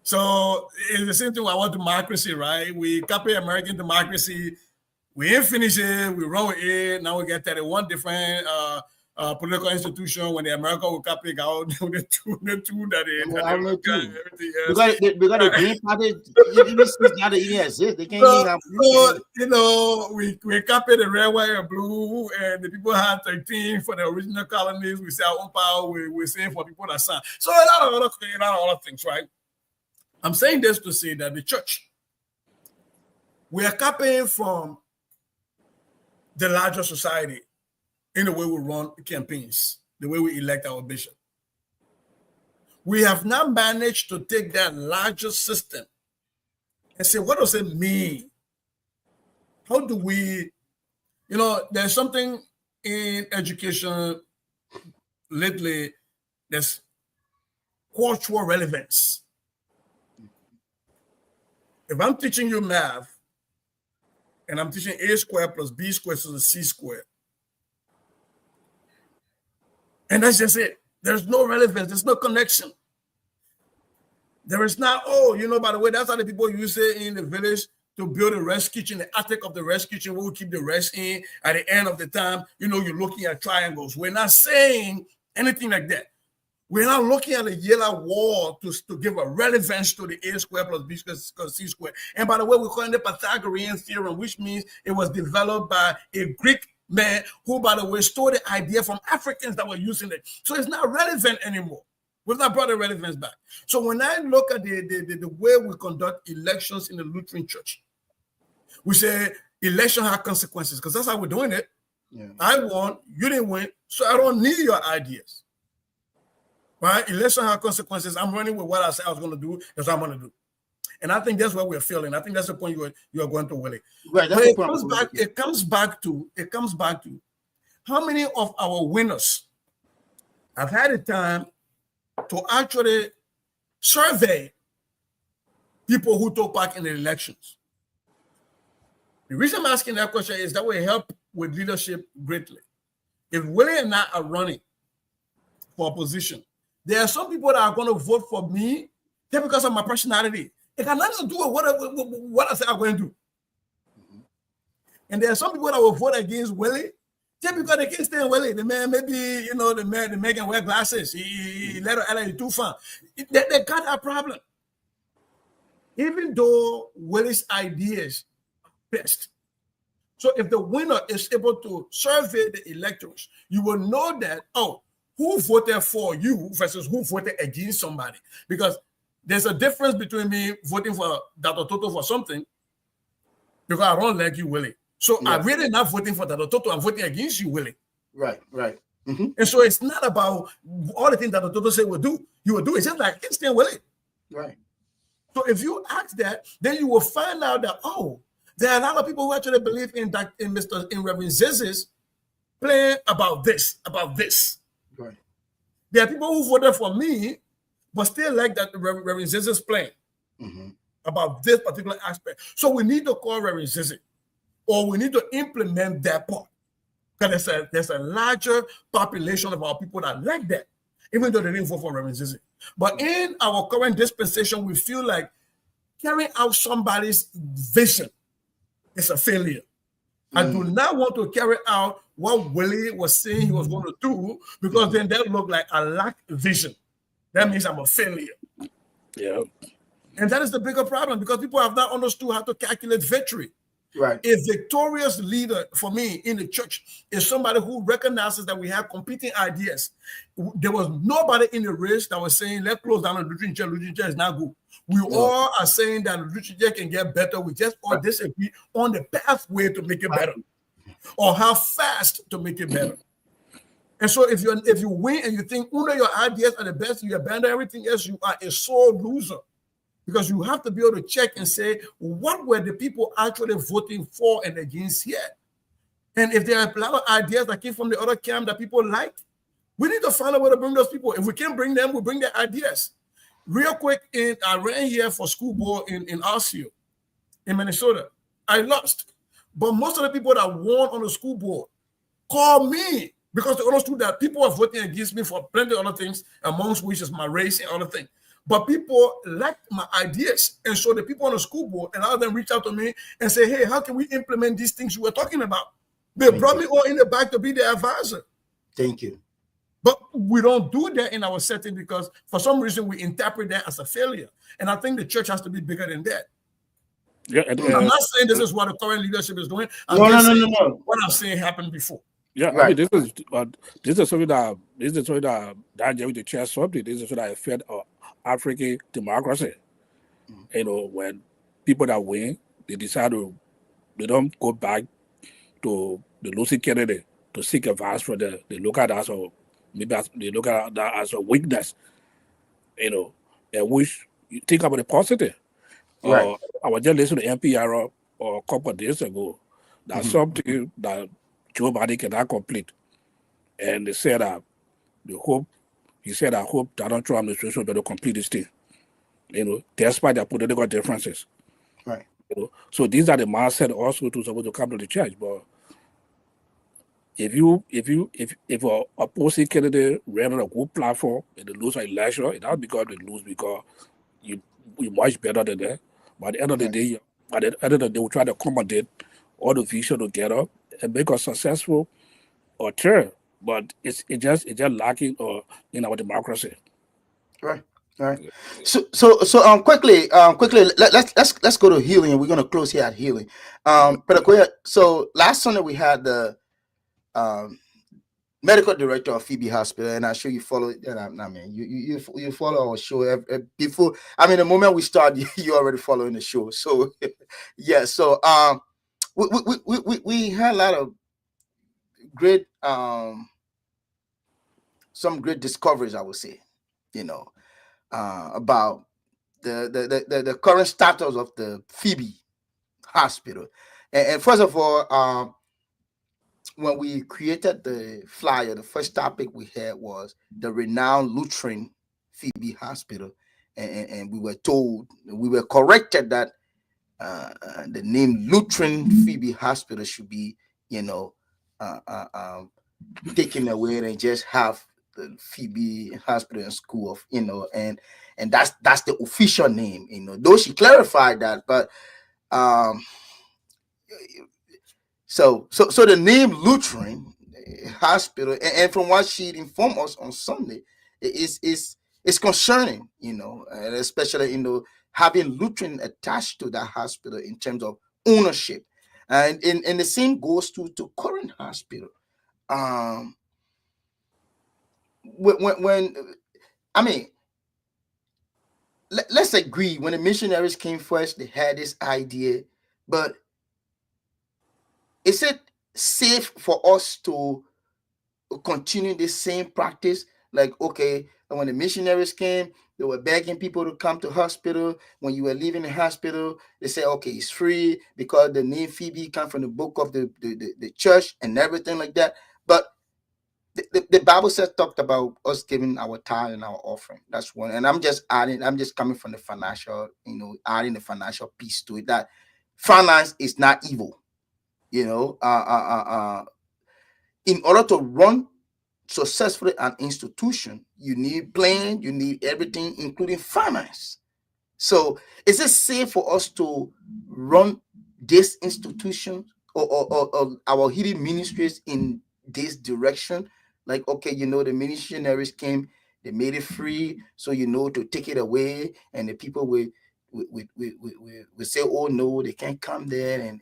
So it's the same thing about democracy, right? We copy American democracy. We ain't finished it. We run with it. Now we get 31 different political institution. When the America will copy out the two that because the Green Party even not even exist. They can't even have. We copy the red, white, and blue, and the people had 13 for the original colonies. We say our own power. We say for people that sign. So a lot of other things, right? I'm saying this to say that the church, we are copying from the larger society in the way we run campaigns, the way we elect our bishop. We have now managed to take that larger system and say, what does it mean? How do we, there's something in education lately that's cultural relevance. If I'm teaching you math, and I'm teaching A squared plus B squared equals C squared, and that's just it. There's no relevance. There's no connection. There is not, by the way, that's how the people use it in the village to build a rest kitchen, the attic of the rest kitchen, where we keep the rest in. At the end of the time, you're looking at triangles. We're not saying anything like that. We're not looking at a yellow wall to give a relevance to the A squared plus B squared equals C squared. And by the way, we're calling it the Pythagorean theorem, which means it was developed by a Greek man who, by the way, stole the idea from Africans that were using it. So it's not relevant anymore. We've not brought the relevance back. So when I look at the way we conduct elections in the Lutheran Church, we say election have consequences, because that's how we're doing it. Yeah. I won, you didn't win, so I don't need your ideas. Right? Election have consequences. I'm running with what I said I was going to do. That's what I'm going to do. And I think that's what we're feeling. I think that's the point you are going to, Willie. Right, but it comes back to how many of our winners have had a time to actually survey people who took part in the elections. The reason I'm asking that question is that will help with leadership greatly. If Willie and I are running for a position, there are some people that are going to vote for me just because of my personality. It has nothing to do with what I say I'm going to do. And there are some people that will vote against Willie just because they can't stand Willie. The man, maybe, the man can wear glasses. He let her too far. They got that problem. Even though Willie's ideas are best. So if the winner is able to survey the electors, you will know that, who voted for you versus who voted against somebody. Because there's a difference between me voting for Dr. Toto for something because I don't like you, Willie. So I'm really not voting for Dr. Toto. I'm voting against you, Willie. Right. Mm-hmm. And so it's not about all the things that Dr. Toto say will do. You will do. It's just like instant Willie. Right. So if you ask that, then you will find out that there are a lot of people who actually believe in Reverend Zizi's plan about this. Right. There are people who voted for me, but still like that Reverend Zizi's plan about this particular aspect. So we need to call Reverend Zizi, or we need to implement that part. Because there's a larger population of our people that like that, even though they didn't vote for Reverend Zizi. But in our current dispensation, we feel like carrying out somebody's vision is a failure. I do not want to carry out what Willie was saying he was going to do, because then that look like I lack vision. That means I'm a failure. Yeah. And that is the bigger problem, because people have not understood how to calculate victory. Right. A victorious leader for me in the church is somebody who recognizes that we have competing ideas. There was nobody in the race that was saying, let's close down the Lutheran church. Lutheran church is not good. We all are saying that the Lutheran church can get better. We just all disagree on the pathway to make it better, or how fast to make it better. And so if you win and you think your ideas are the best, you abandon everything else, you are a sore loser. Because you have to be able to check and say, what were the people actually voting for and against here? And if there are a lot of ideas that came from the other camp that people like, we need to find a way to bring those people. If we can't bring them, we bring their ideas. Real quick, I ran here for school board in RCO in Minnesota. I lost. But most of the people that won on the school board called me because they understood that people are voting against me for plenty of other things, amongst which is my race and other things. But people liked my ideas. And so the people on the school board, and a lot of them reach out to me and say, hey, how can we implement these things you were talking about? They brought me all in the back to be the advisor. Thank you. But we don't do that in our setting because for some reason we interpret that as a failure. And I think the church has to be bigger than that. Yeah, I'm not saying this is what the current leadership is doing. I'm No. What I'm saying happened before. Yeah, right. I mean, this is something that the church something. This is something that affect African democracy. You know, when people that win, they don't go back to the losing candidate to seek advice for they look at that they look at that as a weakness. You know, and which you think about the positive. Right. I was just listening to NPR a couple of days ago. That's something that Joe Biden cannot complete. And they said that I hope Donald Trump administration will be able to complete this thing. You know, despite their political differences. Right. You know, so these are the mindset also to supposed to come to the church. But if a opposing candidate ran on a good platform and they lose an election, it's not because they lose because you're much better than that. But at the end of the day, we try to accommodate all the vision together and make us successful or turn. But it's just lacking in our democracy. Right. So quickly, let's go to healing, and we're gonna close here at healing. But Goyah, so last Sunday we had the medical director of Phoebe Hospital, and I'm sure you follow. You follow our show before. I mean, the moment we start, you already following the show. So yeah. So we had a lot of great some great discoveries, I would say. You know. About the current status of the Phoebe Hospital. And first of all, when we created the flyer, the first topic we had was the renowned Lutheran Phoebe Hospital. And we were corrected that the name Lutheran Phoebe Hospital should be, taken away and just have the Phoebe Hospital and School of, and that's the official name, though she clarified that, but so the name Lutheran Hospital, and from what she informed us on Sunday, is concerning, and especially, having Lutheran attached to that hospital in terms of ownership, and the same goes to current hospital. When I mean, let's agree, when the missionaries came first, they had this idea, but is it safe for us to continue the same practice? Like, okay, when the missionaries came, they were begging people to come to hospital. When you were leaving the hospital, they said, okay, it's free because the name Phoebe come from the book of the church and everything like that. But the Bible says talked about us giving our tithe and our offering. That's one. And I'm just coming from the financial, adding the financial piece to it. That finance is not evil. In order to run successfully an institution, you need plan, you need everything, including finance. So is it safe for us to run this institution or our hidden ministries in this direction? Like, okay, the missionaries came, they made it free, so to take it away, and the people will say, oh no, they can't come there, and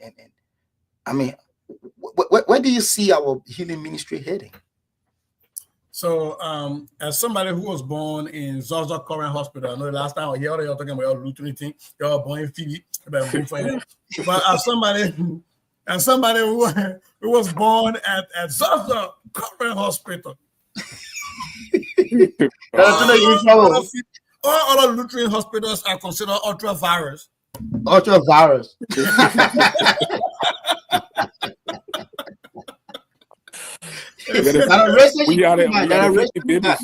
I mean, where do you see our healing ministry heading? So, as somebody who was born in Zaza Current Hospital, I know the last time I heard you talking about your Lutheran thing, you were born in Phoebe, but as somebody who was born at Zaza Current Hospital, all other Lutheran hospitals are considered ultra virus. Ultra virus. We are the babies.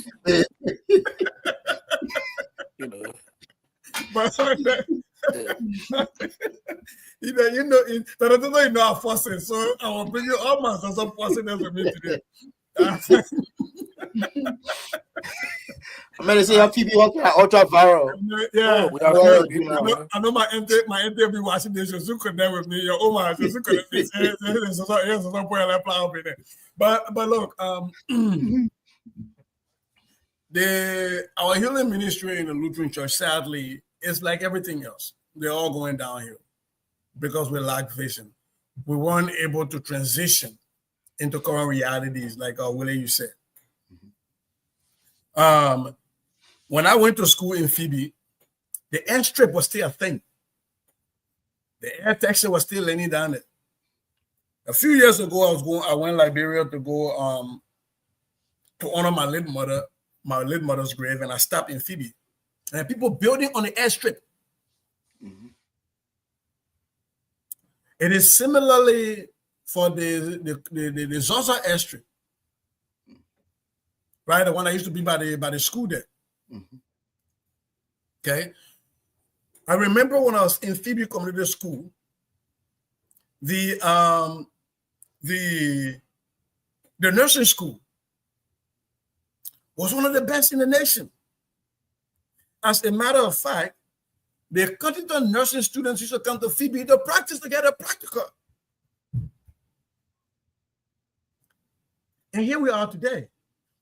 But you know, I'm fussing, so I will bring you all my sons of fussing with me today. I'm gonna say how people working at ultra viral. Yeah, I know my NT be watching this. You could there with me. Your Oma, you could but look, our healing ministry in the Lutheran Church, sadly, is like everything else. They're all going downhill because we lack vision. We weren't able to transition into current realities, like Willie, you said. When I went to school in Phoebe, the airstrip was still a thing. The air taxi was still laying down there. A few years ago, I went to Liberia to go to honor my late mother's grave, and I stopped in Phoebe. And people building on the airstrip. Mm-hmm. It is similarly for the Zaza airstrip, right? The one that used to be by the school there. Mm-hmm. Okay. I remember when I was in Phoebe Community School, the nursing school was one of the best in the nation. As a matter of fact, the Cottington nursing students used to come to Phoebe to practice to get a practical. And here we are today.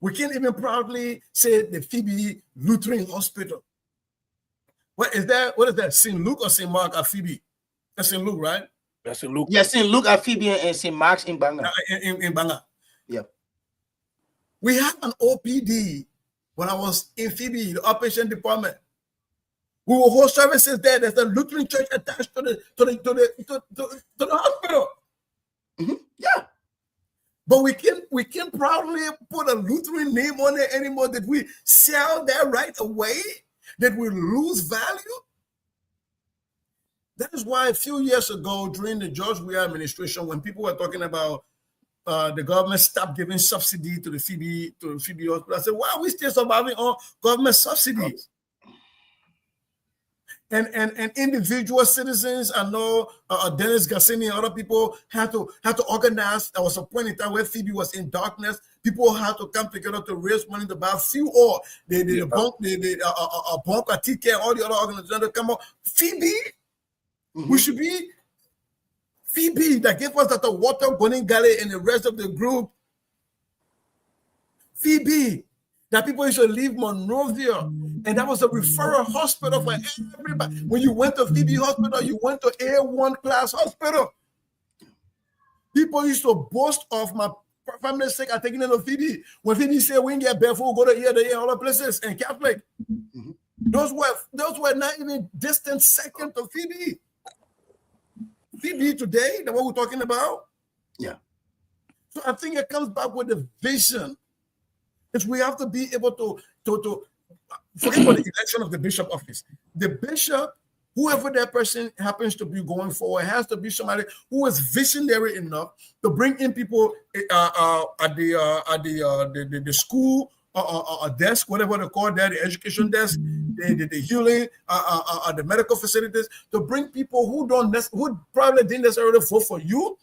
We can't even proudly say the Phoebe Lutheran Hospital. What is that? St. Luke or St. Mark at Phoebe? That's St. Luke, right? That's St. Luke. Yes, St. Luke at Phoebe and St. Mark's in Banga. In Banga. Yeah. We had an OPD when I was in Phoebe, the outpatient department. We will hold services there. There's a Lutheran church attached to the hospital. Mm-hmm. Yeah. But we can't proudly put a Lutheran name on it anymore. Did we sell that right away? Did we lose value? That is why a few years ago, during the George Weah administration, when people were talking about the government stopped giving subsidy to the Phoebe hospital, I said, why are we still surviving on government subsidies? And individual citizens, I know Dennis Gassini and other people had to organize. There was a point in time where Phoebe was in darkness. People had to come together to raise money to buy fuel oil. The Bank, TK, all the other organizations come up. Phoebe, mm-hmm. We should be Phoebe that gave us that water, Bonin Galley, and the rest of the group. Phoebe. That people used to leave Monrovia, and that was a referral hospital for everybody. When you went to Phoebe Hospital, you went to A1 class hospital. People used to boast of my family's sake. I taking them to Phoebe. When Phoebe said we can get barefoot, go to here, there, all the places, and Catholic. Mm-hmm. Those were not even distant second to Phoebe. Phoebe today, the one we're talking about. Yeah. So I think it comes back with the vision. Is we have to be able to forget about the election of the bishop office. The bishop, whoever that person happens to be going forward, has to be somebody who is visionary enough to bring in people at the school or desk, whatever they call that, the education desk, the healing, the medical facilities, to bring people who probably didn't necessarily vote for you,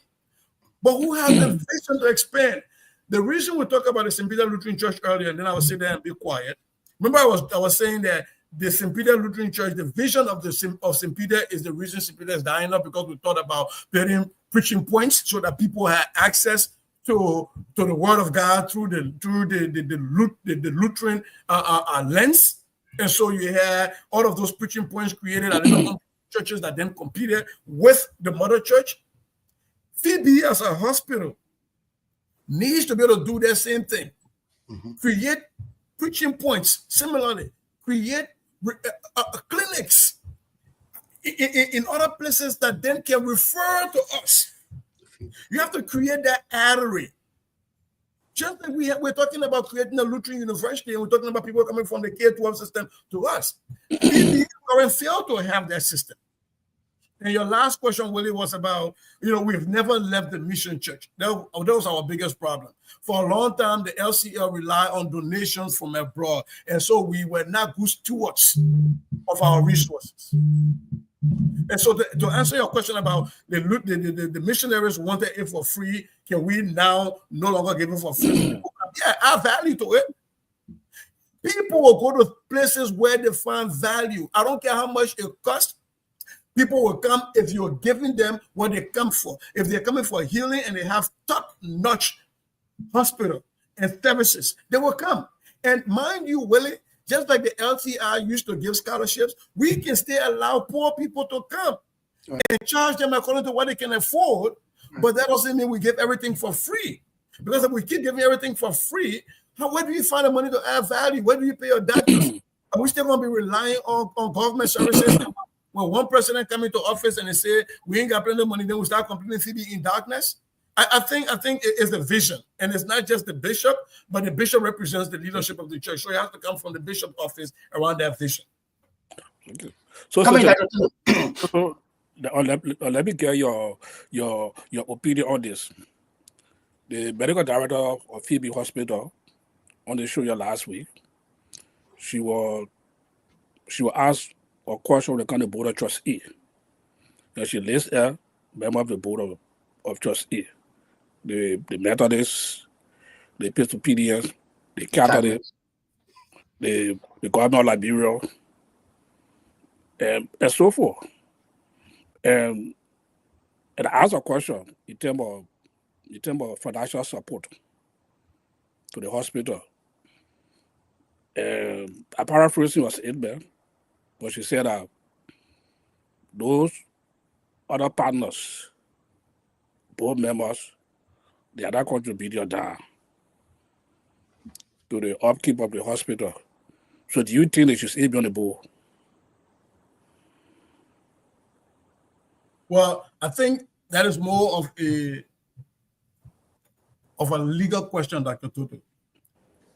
but who have the vision to expand. The reason we talk about the St. Peter Lutheran Church earlier, and then I will sit there and be quiet. Remember, I was saying that the St. Peter Lutheran Church, the vision of St. Peter is the reason St. Peter is dying up, because we thought about preaching points so that people had access to the Word of God through the Lutheran lens. And so you had all of those preaching points created at the churches that then competed with the mother church. Phoebe, as a hospital, needs to be able to do that same thing. Create preaching points. Similarly, create clinics in other places that then can refer to us. You have to create that artery. Just like we're talking about creating a Lutheran university, and we're talking about people coming from the K-12 system to us. We failed to have that system. And your last question, Willie, was about, we've never left the mission church. That was our biggest problem. For a long time, the LCL relied on donations from abroad. And so we were not good stewards of our resources. And so to answer your question about the missionaries wanted it for free, can we now no longer give it for free? Yeah, add value to it. People will go to places where they find value. I don't care how much it costs. People will come if you're giving them what they come for. If they're coming for healing and they have top-notch hospital and services, they will come. And mind you, Willie, just like the LCI used to give scholarships, we can still allow poor people to come and charge them according to what they can afford, but that doesn't mean we give everything for free. Because if we keep giving everything for free, where do you find the money to add value? Where do you pay your doctors? Are we still going to be relying on government services? When one president come into office and they say, we ain't got plenty of money, then we start complaining Phoebe in darkness. I think it is the vision. And it's not just the bishop, but the bishop represents the leadership of the church. So you have to come from the bishop's office around that vision. Okay. So let me get your opinion on this. The medical director of Phoebe Hospital on the show last week, she will ask a question when it comes to board of trustee. And she lists a member of the board of trustee. The Methodists, the Episcopalians, the Catholics, the governor of Liberia, and so forth. And I asked a question in terms of financial support to the hospital. And I'm paraphrasing was it, man. But she said that those other partners, board members, they are not contributing down to the upkeep of the hospital. So do you think they should still be on the board? Well, I think that is more of a legal question, Dr. Tutu.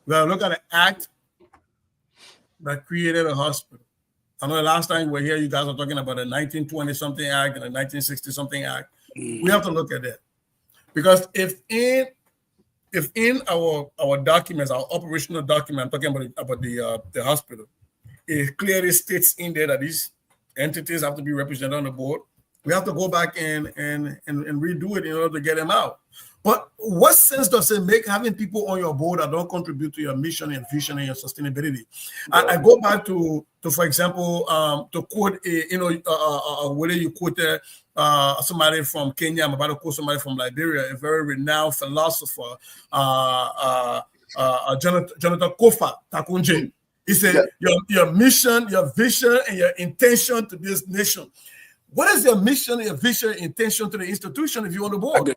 We gotta look at the act that created a hospital. I know the last time we were here, you guys were talking about a 1920-something act and a 1960-something act. We have to look at that. Because if in our documents, our operational document, I'm talking about the hospital, it clearly states in there that these entities have to be represented on the board, we have to go back and redo it in order to get them out. But what sense does it make having people on your board that don't contribute to your mission and vision and your sustainability? I go back to for example, to quote, whether you quote somebody from Kenya, I'm about to quote somebody from Liberia, a very renowned philosopher, Jonathan Kofa Takunje. He said, your mission, your vision, and your intention to this nation. What is your mission, your vision, intention to the institution if you're on the board?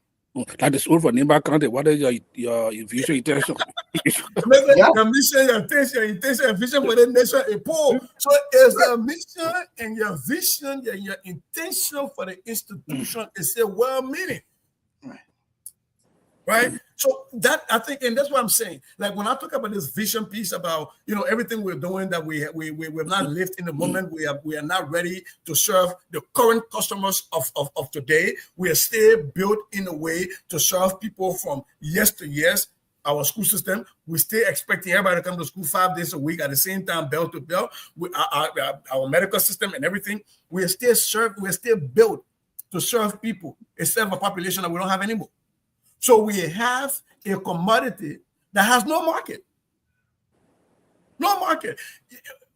That is all for Nimba County. What is your vision intention? Your mission, your intention, your vision for the nation is poor. So is your mission and your vision and your intention for the institution is a well-meaning. Right? So that I think, and that's what I'm saying. Like when I talk about this vision piece about everything we're doing, that we're not lived in the moment, we are not ready to serve the current customers of today. We are still built in a way to serve people from years to years. Our school system, we're still expecting everybody to come to school 5 days a week at the same time, bell to bell. Our medical system and everything, we're still built to serve people instead of a population that we don't have anymore. So we have a commodity that has no market. No market.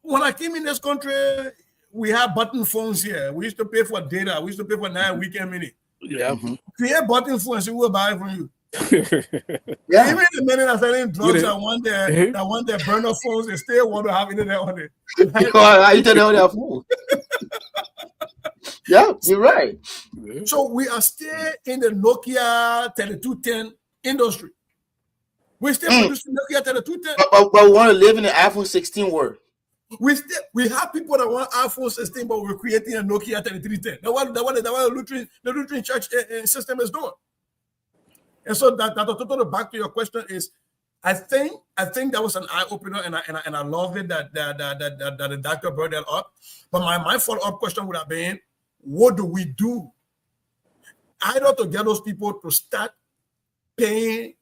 When I came in this country, we have button phones here. We used to pay for data. We used to pay for 9 weekend minutes. Yeah. Create button phones, we will buy it from you. Yeah. Even the minute I selling drugs that want their burner phones, they still want to have internet on it. Internet on their phone. Yeah, you're right. So we are still in the Nokia 3210 industry. We're still producing Nokia 3210. But we want to live in the iPhone 16 world. We have people that want iPhone 16, but we're creating a Nokia 3310. That's what the Lutheran church system is doing. And so that back to your question is, I think that was an eye opener, and I love it that the doctor brought that up. But my follow up question would have been, what do we do? Either to get those people to start paying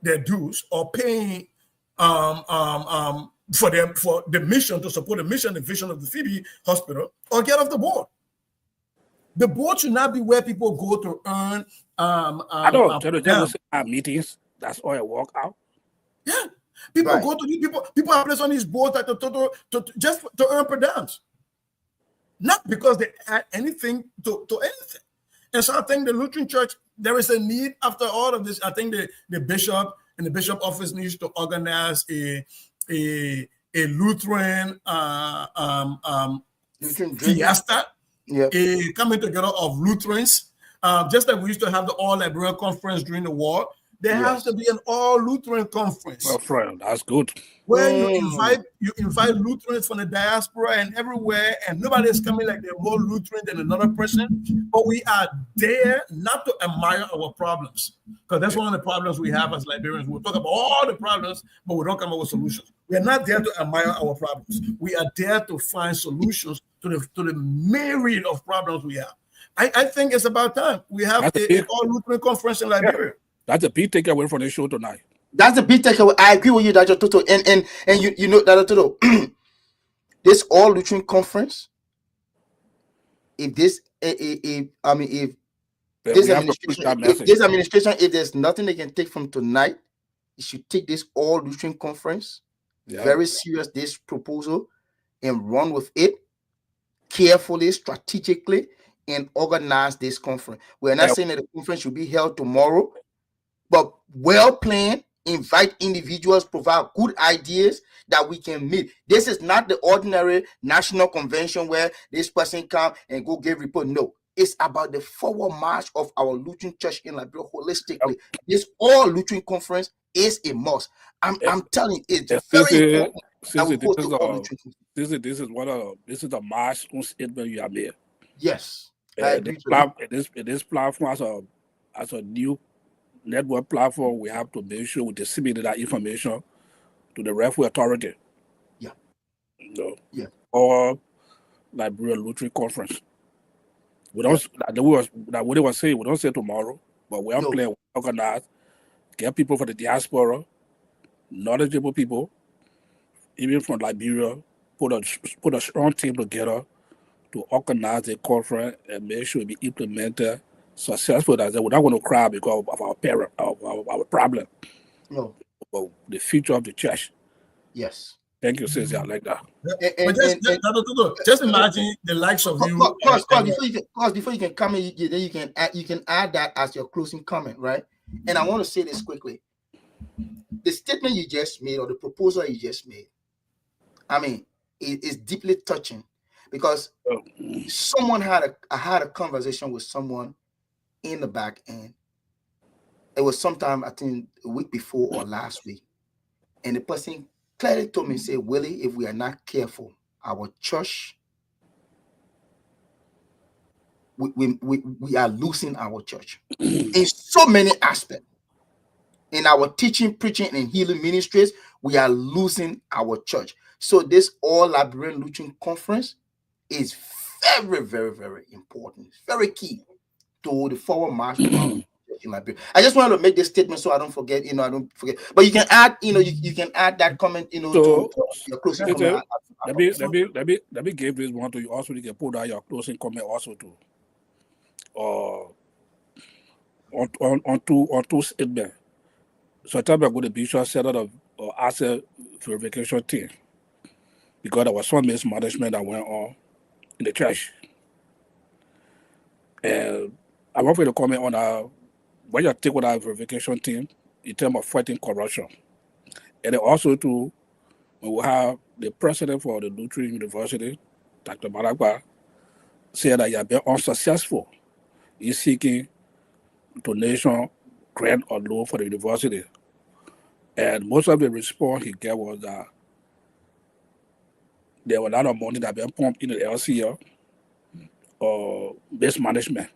their dues or paying for the mission, to support the mission and vision of the Phoebe Hospital, or get off the board. The board should not be where people go to earn. I don't just have meetings. That's all I walk out. Yeah, people go to these people are placed on these boards just to earn per diems, not because they add anything to anything. And so I think the Lutheran Church, there is a need after all of this. I think the bishop and the bishop office needs to organize a Lutheran fiesta, a coming together of Lutherans, just like we used to have the All Liberian Conference during the war. There has to be an all Lutheran conference. Well, friend, that's good. Where you invite Lutherans from the diaspora and everywhere, and nobody is coming like they're more Lutheran than another person. But we are there not to admire our problems, because that's one of the problems we have as Liberians. We'll talk about all the problems, but we don't come up with solutions. We are not there to admire our problems. We are there to find solutions to the myriad of problems we have. I think it's about time we have an all Lutheran conference in Liberia. Yeah. That's a big takeaway from the show tonight. That's a big takeaway. I agree with you, Dr. Toto. And you know, Dr. Toto, this all Lutheran conference, if this administration, if there's nothing they can take from tonight, you should take this all Lutheran conference very serious, this proposal, and run with it carefully, strategically, and organize this conference. We're not saying that the conference should be held tomorrow, but well planned, invite individuals, provide good ideas that we can meet. This is not the ordinary national convention where this person come and go give report. No, it's about the forward march of our Lutheran church in Liberia holistically. This all Lutheran conference is a must. I'm telling you, it's very important. This is the march statement you have made. Yes, this platform as a new network platform, we have to make sure we disseminate that information to the referee authority. Or Liberian Lutheran Conference. We don't that what they were saying, we don't say tomorrow, but we are planning, organize, get people from the diaspora, knowledgeable people, even from Liberia, put a strong team together to organize a conference and make sure it be implemented successful. That we're not going to cry because of our problem. No, but the future of the church. Yes. Thank you, Sizi. I like that. Just imagine the likes of you. Before you can come in, you can add that as your closing comment, right? And I want to say this quickly. The statement you just made, or the proposal you just made, I mean, it is deeply touching, because someone had a conversation with someone in the back end, it was sometime, I think, a week before or last week. And the person clearly told me, say, Willie, if we are not careful, our church, we are losing our church in so many aspects. In our teaching, preaching, and healing ministries, we are losing our church. So this All Liberian Lutheran Conference is very, very, very important. It's very key to the forward march of our church in Liberia. I just wanted to make this statement so I don't forget, I don't forget. But you can add, you can add that comment, So, to your closing comment. Let me give this one to you also. You can put out your closing comment also too. On two statements. So time ago, the bishop set up an asset verification team because there was some mismanagement that went on in the church. And I want you to comment on when you take with our verification team in terms of fighting corruption. And then also too, when we have the president for the Lutheran University, Dr. Balagba, said that he has been unsuccessful in seeking donation, grant, or loan for the university. And most of the response he gave was that there was a lot of money that been pumped into the LCL or mismanagement.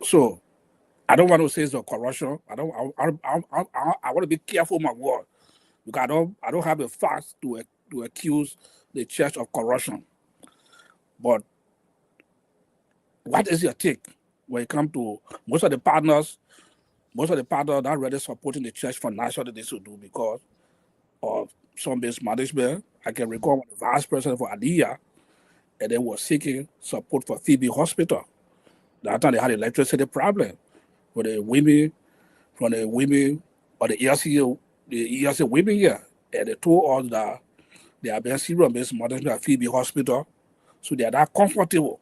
So I don't want to say it's a corruption. I want to be careful with my word because I don't have the facts to accuse the church of corruption. But what is your take when it comes to most of the partners not really supporting the church financially they should do because of some mismanagement? I can recall when the vice president for Aliyah, and they were seeking support for Phoebe Hospital. That time they had electricity problem for the women, or the ELC women here. And they told us that they have been serious mismanagement at Phoebe Hospital, so they are not comfortable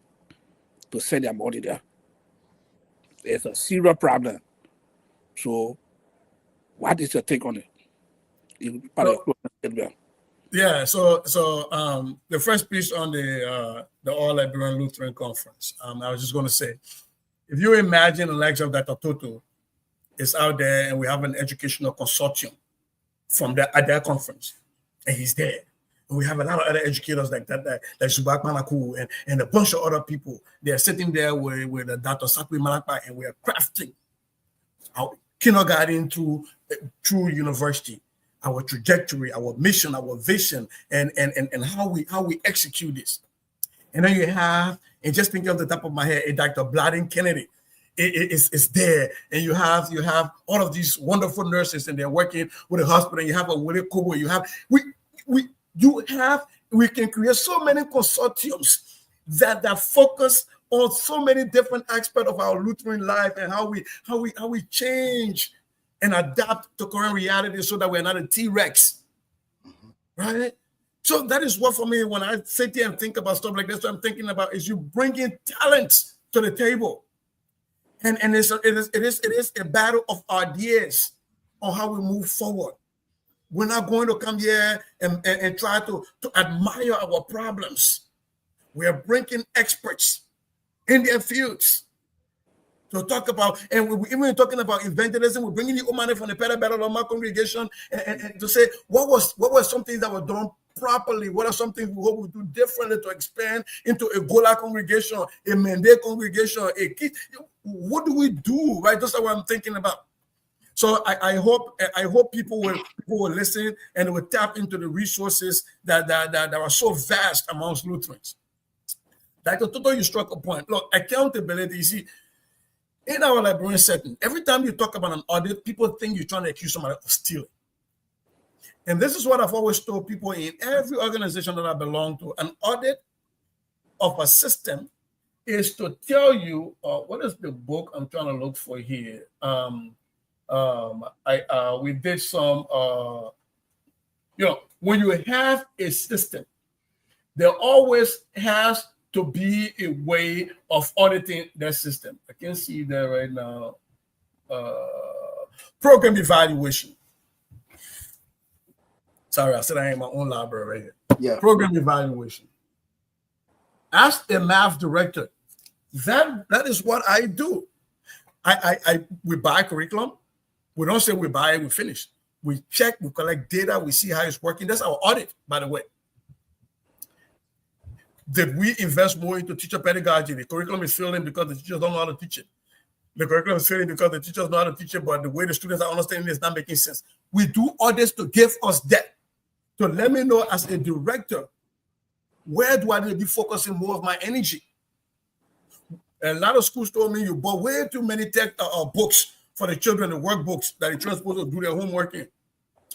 to send their money there. It's a serious problem. So, what is your take on it? Yeah, so the first piece on the All Liberian Lutheran Conference, I was just going to say, if you imagine the likes of Dr. Toto is out there and we have an educational consortium at that conference, and he's there. And we have a lot of other educators like that, like Subak Manaku and a bunch of other people. They're sitting there with Dr. Sakwi Malakpa, and we are crafting our kindergarten through university, our trajectory, our mission, our vision, and how we execute this. And then you have, and just thinking off the top of my head, Dr. Bladden Kennedy is there, and you have all of these wonderful nurses, and they're working with the hospital. And you have a Willie Kobo. You have we can create so many consortiums that focus on so many different aspects of our Lutheran life and how we change and adapt to current reality so that we're not a T-Rex, right? So that is what, for me, when I sit here and think about stuff like this, what I'm thinking about is you bringing talents to the table, and it is a battle of ideas on how we move forward. We're not going to come here and try to admire our problems. We are bringing experts in their fields to talk about, and we're even talking about evangelism. We're bringing the money from the Pere Loma congregation and to say what were some things that were done properly. What are some things we hope we do differently to expand into a Goyah congregation, a Mende congregation, what do we do, right? That's what I'm thinking about. So I hope people will listen and will tap into the resources that are so vast amongst Lutherans. Dr. Toto, you struck a point. Look, accountability, you see, in our Liberian setting, every time you talk about an audit, people think you're trying to accuse somebody of stealing. And this is what I've always told people in every organization that I belong to. An audit of a system is to tell you, what is the book I'm trying to look for here? We did some, when you have a system, there always has to be a way of auditing that system. I can see that right now. Program evaluation. Sorry, I said I ain't my own library right here. Yeah. Program evaluation. As a math director, that is what I do. We buy curriculum. We don't say we buy it, we finish. We check, we collect data, we see how it's working. That's our audit, by the way. Did we invest more into teacher pedagogy? The curriculum is failing because the teachers don't know how to teach it. The curriculum is failing because the teachers know how to teach it, but the way the students are understanding it is not making sense. We do audits to give us that, to let me know as a director, where do I need to be focusing more of my energy? A lot of schools told me you bought way too many books for the children, the workbooks that the children are supposed to do their homework in.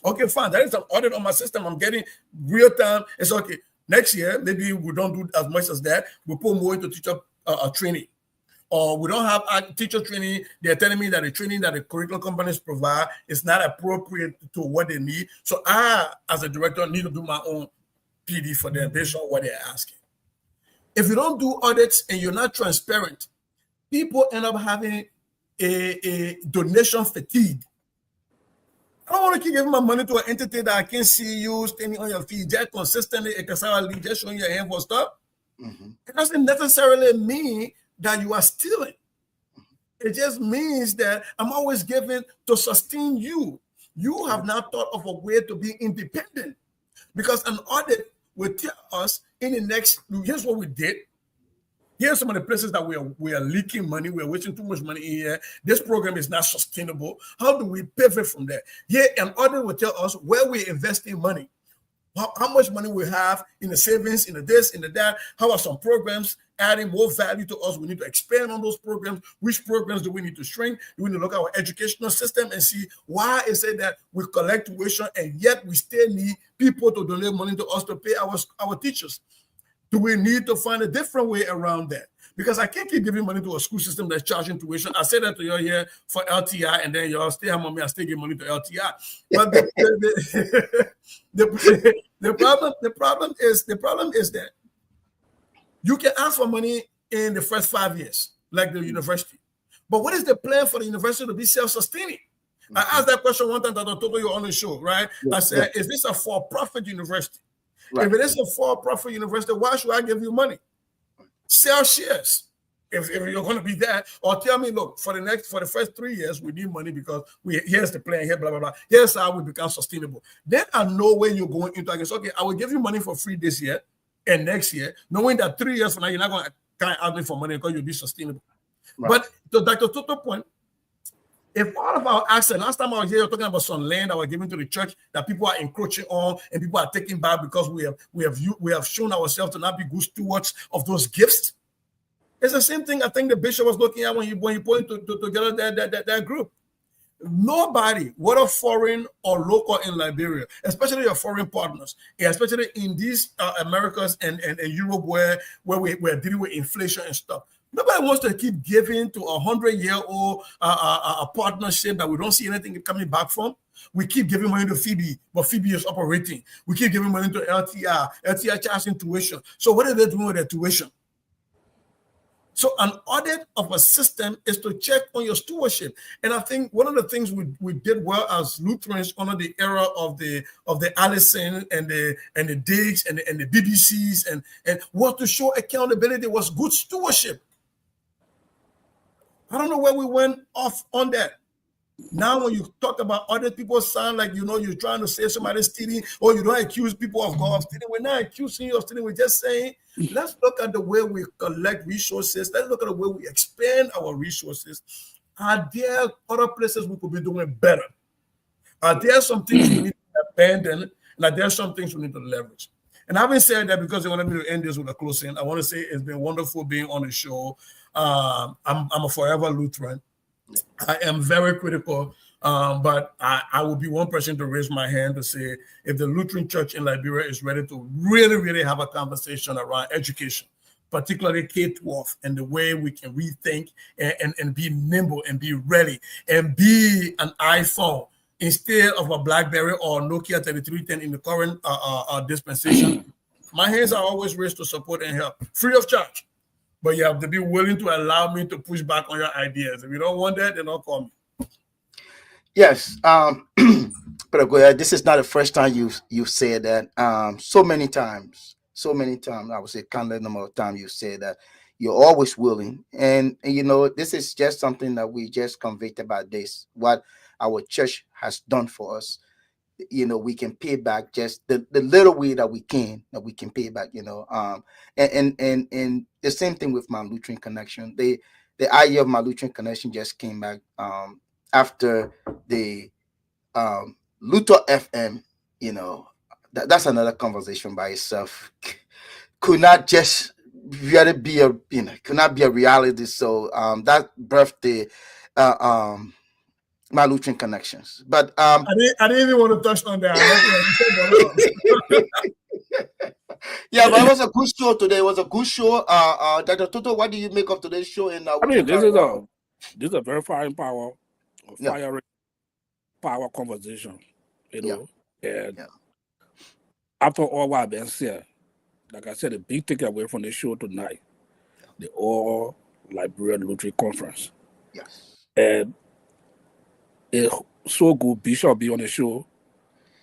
Okay, fine. That is an audit on my system. I'm getting real time. It's okay. Next year, maybe we don't do as much as that. We put more into teacher training. Or we don't have teacher training. They're telling me that the training that the curriculum companies provide is not appropriate to what they need. So I, as a director, need to do my own PD for them based on what they're asking. If you don't do audits and you're not transparent, people end up having a donation fatigue. I don't want to keep giving my money to an entity that I can't see you standing on your feet just consistently, just showing your hand for stuff. It doesn't necessarily mean that you are stealing. It just means that I'm always giving to sustain you. You have not thought of a way to be independent, because an audit will tell us in the next, here's what we did. Here's some of the places that we are leaking money. We are wasting too much money in here. This program is not sustainable. How do we pivot from there? Here, an audit will tell us where we're investing money, how much money we have in the savings, in the this, in the that. How are some programs adding more value to us? We need to expand on those programs. Which programs do we need to shrink? Do we need to look at our educational system and see why is it that we collect tuition and yet we still need people to donate money to us to pay our teachers? Do we need to find a different way around that? Because I can't keep giving money to a school system that's charging tuition. I said that to you here for LTI, and then y'all stay home on me. I still give money to LTI. But the problem is that you can ask for money in the first 5 years, like the university. But what is the plan for the university to be self-sustaining? I asked that question one time that I told you on the show, right? I said, is this a for-profit university? Right. If it is a for-profit university, why should I give you money? Sell shares if you're going to be that, or tell me, look, for the first 3 years we need money because here's the plan, here, blah blah blah. Here's how we become sustainable. Then I know when you're going into, I guess, okay, I will give you money for free this year and next year, knowing that 3 years from now you're not going to ask me for money because you'll be sustainable. Right. But to Dr. Toto's point, if all of our access, last time I was here talking about some land that was given to the church that people are encroaching on and people are taking back because we have shown ourselves to not be good stewards of those gifts. It's the same thing I think the bishop was looking at when he pointed together that group. Nobody, whether foreign or local in Liberia, especially your foreign partners, especially in these Americas and Europe where we're dealing with inflation and stuff. Nobody wants to keep giving to a 100-year-old a partnership that we don't see anything coming back from. We keep giving money to Phoebe, but Phoebe is operating. We keep giving money to LTI charging tuition. So what are they doing with their tuition? So an audit of a system is to check on your stewardship. And I think one of the things we did well as Lutherans under the era of the Allison and the Diggs and the BBCs and was to show accountability, was good stewardship. I don't know where we went off on that. Now, when you talk about other people, sound like you're trying to say somebody's stealing, or you don't accuse people of stealing. We're not accusing you of stealing. We're just saying, let's look at the way we collect resources. Let's look at the way we expand our resources. Are there other places we could be doing better? Are there some things we need to abandon? And are there some things we need to leverage? And having said that, because I wanted me to end this with a closing, I want to say it's been wonderful being on the show. I'm a forever Lutheran. I am very critical, but I will be one person to raise my hand to say if the Lutheran Church in Liberia is ready to really, really have a conversation around education, particularly K-12, and the way we can rethink and be nimble and be ready and be an iPhone instead of a BlackBerry or Nokia 3310 in the current dispensation. My hands are always raised to support and help, free of charge. But you have to be willing to allow me to push back on your ideas. If you don't want that, then don't call me. Yes. But Goyah, this is not the first time you've said that. So many times, I would say countless number of times you said that, You're always willing, and you know this is just something that we just convicted about this. What our church has done for us, you know, we can pay back just the little way that we can pay back. You know, and the same thing with my Lutheran connection. The idea of my Lutheran connection just came back after the Luther FM. You know, that's another conversation by itself. Could not just really be a could not be a reality. So that birthday my Lutheran connections. But I didn't even want to touch on that. yeah, but it was a good show today. It was a good show. Dr. Toto, what do you make of today's show? And I mean, this is a very firing power, power conversation, you know. And after all what I've been said, like I said, the big takeaway from the show tonight, the All Liberian Lutheran Conference. Yes. And it's so good Bishop be on the show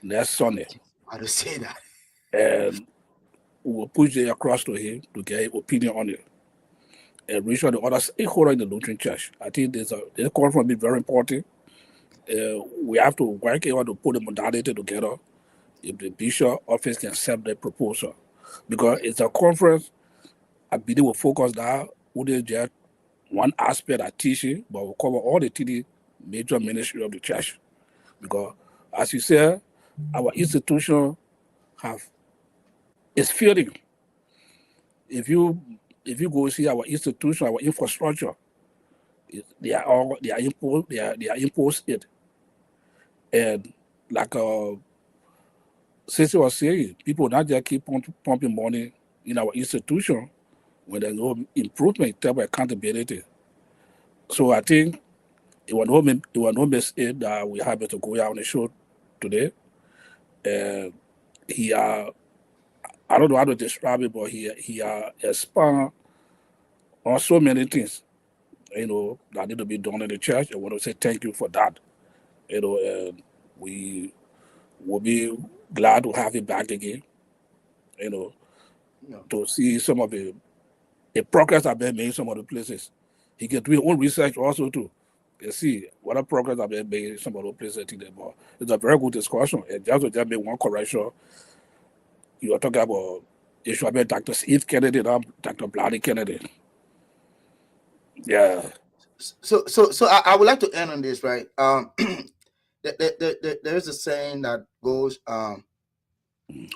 next Sunday. I don't say that. And we will push it across to him to get his opinion on it. And reach out the other stakeholders in the Lutheran Church. I think this conference will be very important. We have to work out to put the modality together if the bishop office can accept the proposal. Because it's a conference, I believe will focus down wouldn't just one aspect of teaching, but will cover all the three major ministry of the church. Because as you said, our institution is failing. If you go see our institution, our infrastructure, they are imposed it. And like Sizi was saying, people not just keep pumping money in our institution when there's no improvement in terms of accountability. So I think it was no mistake that we have to go out on the show today. And he I don't know how to describe it, but he expand on so many things, you know, that need to be done in the church. I want to say thank you for that. You know, and we will be glad to have him back again, you know, to see some of the progress I've been made in some of the places. He can do his own research also too. You see what progress I've been made in some of those places today. But it's a very good discussion. And just to make one correction, you are talking about it should be Dr. Steve Kennedy, not Dr. Bloody Kennedy. Yeah. So I would like to end on this, right? There's a saying that goes, or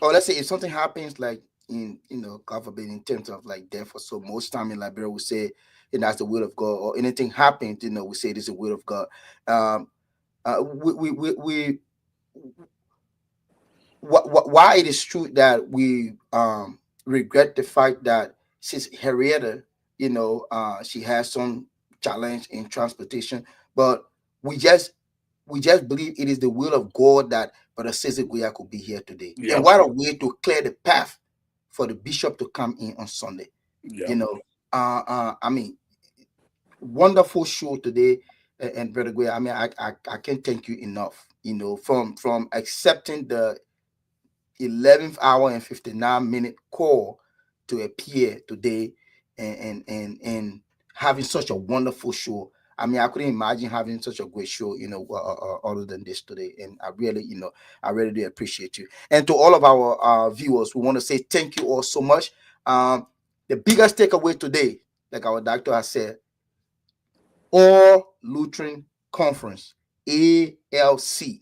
let's say if something happens like in, you know, God forbid, in terms of like death or so, most time in Liberia we say, you know, that's the will of God, or anything happened, you know, we say it is the will of God. Why it is true that we regret the fact that since Henrietta, you know, she has some challenge in transportation, but we just believe it is the will of God that Brother Sizi Goyah could be here today. Yeah. And what a way to clear the path for the bishop to come in on Sunday. Yeah. You know, I mean, wonderful show today, and Brother Goyah, I mean, I can't thank you enough. You know, from accepting the 11th hour and 59-minute call to appear today and having such a wonderful show. I mean, I couldn't imagine having such a great show, you know, other than this today. And I really, you know, I really do appreciate you. And to all of our viewers, we want to say thank you all so much. The biggest takeaway today, like our doctor has said, All Lutheran Conference, ALC.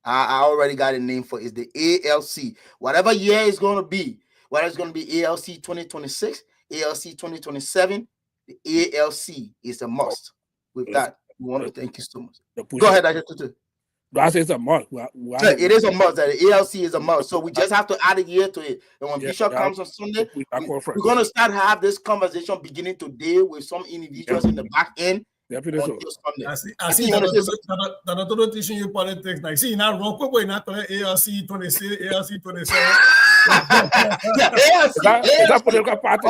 I already got a name for it. It's the ALC. Whatever year it's going to be, whether it's going to be ALC 2026, ALC 2027, the ALC is a must. With that, we want to thank you so much. Go ahead, Dr. Tutu. I say it's a must. It is a must. The ALC is a must. So we just have to add a year to it. And when Bishop comes on Sunday, we're going to start have this conversation beginning today with some individuals in the back end. I see that I'm teaching you politics. Like, see, now wrong quick, not ALC 26, ALC 27. ALC political party.